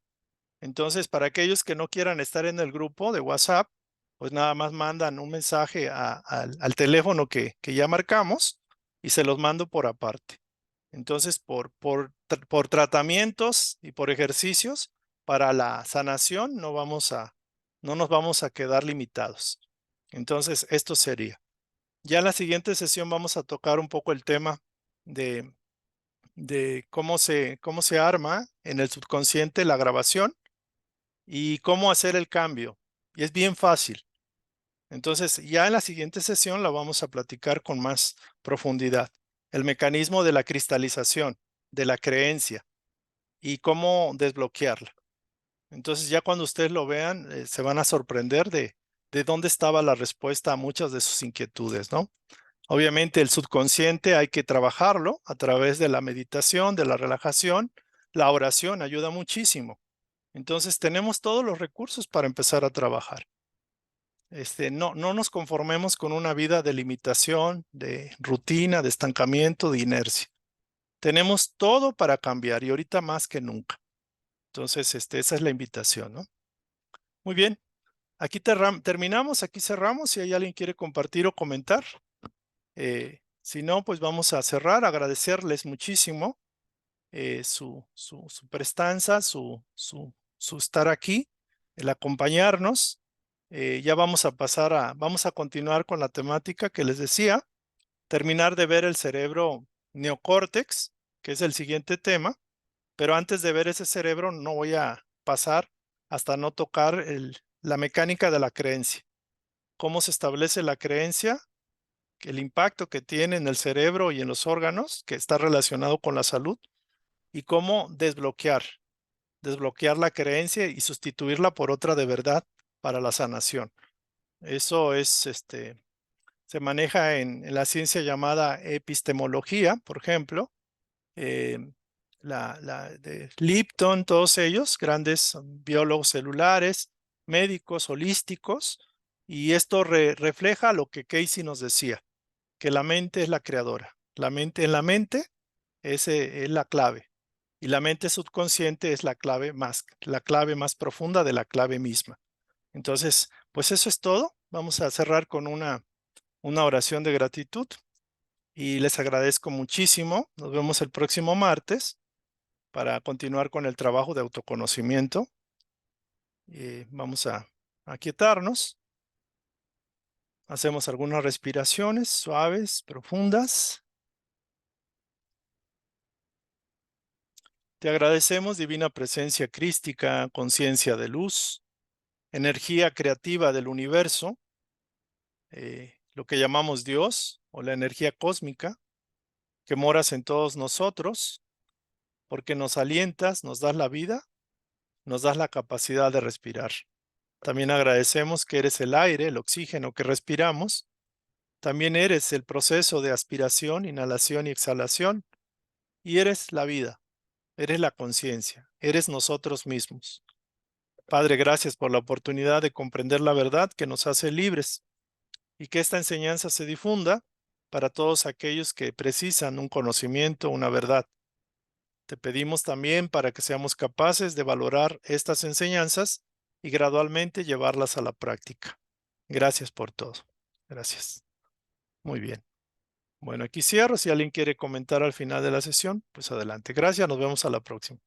Entonces, para aquellos que no quieran estar en el grupo de WhatsApp, pues nada más mandan un mensaje al teléfono que ya marcamos y se los mando por aparte. Entonces, por tratamientos y por ejercicios para la sanación no nos vamos a quedar limitados. Entonces, esto sería. Ya en la siguiente sesión vamos a tocar un poco el tema de cómo se arma en el subconsciente la grabación y cómo hacer el cambio. Y es bien fácil. Entonces, ya en la siguiente sesión la vamos a platicar con más profundidad. El mecanismo de la cristalización, de la creencia y cómo desbloquearla. Entonces, ya cuando ustedes lo vean, se van a sorprender de dónde estaba la respuesta a muchas de sus inquietudes, ¿no? Obviamente, el subconsciente hay que trabajarlo a través de la meditación, de la relajación. La oración ayuda muchísimo. Entonces, tenemos todos los recursos para empezar a trabajar. No nos conformemos con una vida de limitación, de rutina, de estancamiento, de inercia. Tenemos todo para cambiar y ahorita más que nunca. Entonces, esa es la invitación, ¿no? Muy bien. Aquí terminamos, aquí cerramos. Si hay alguien que quiere compartir o comentar. Si no, pues vamos a cerrar. Agradecerles muchísimo su prestanza, su estar aquí, el acompañarnos. Ya vamos a continuar con la temática que les decía, terminar de ver el cerebro neocórtex, que es el siguiente tema, pero antes de ver ese cerebro no voy a pasar hasta no tocar la mecánica de la creencia. Cómo se establece la creencia, el impacto que tiene en el cerebro y en los órganos, que está relacionado con la salud, y cómo desbloquear la creencia y sustituirla por otra de verdad para la sanación. Eso se maneja en la ciencia llamada epistemología, por ejemplo, de Lipton, todos ellos, grandes biólogos celulares, médicos, holísticos, y esto refleja lo que Casey nos decía, que la mente es la creadora. En la mente es la clave. Y la mente subconsciente es la clave más profunda de la clave misma. Entonces, pues eso es todo. Vamos a cerrar con una oración de gratitud y les agradezco muchísimo. Nos vemos el próximo martes para continuar con el trabajo de autoconocimiento. Vamos a aquietarnos. Hacemos algunas respiraciones suaves, profundas. Te agradecemos, divina presencia crística, conciencia de luz, energía creativa del universo, lo que llamamos Dios o la energía cósmica, que moras en todos nosotros, porque nos alientas, nos das la vida, nos das la capacidad de respirar. También agradecemos que eres el aire, el oxígeno que respiramos. También eres el proceso de aspiración, inhalación y exhalación. Y eres la vida, eres la conciencia, eres nosotros mismos. Padre, gracias por la oportunidad de comprender la verdad que nos hace libres y que esta enseñanza se difunda para todos aquellos que precisan un conocimiento, una verdad. Te pedimos también para que seamos capaces de valorar estas enseñanzas y gradualmente llevarlas a la práctica. Gracias por todo. Gracias. Muy bien. Bueno, aquí cierro. Si alguien quiere comentar al final de la sesión, pues adelante. Gracias. Nos vemos a la próxima.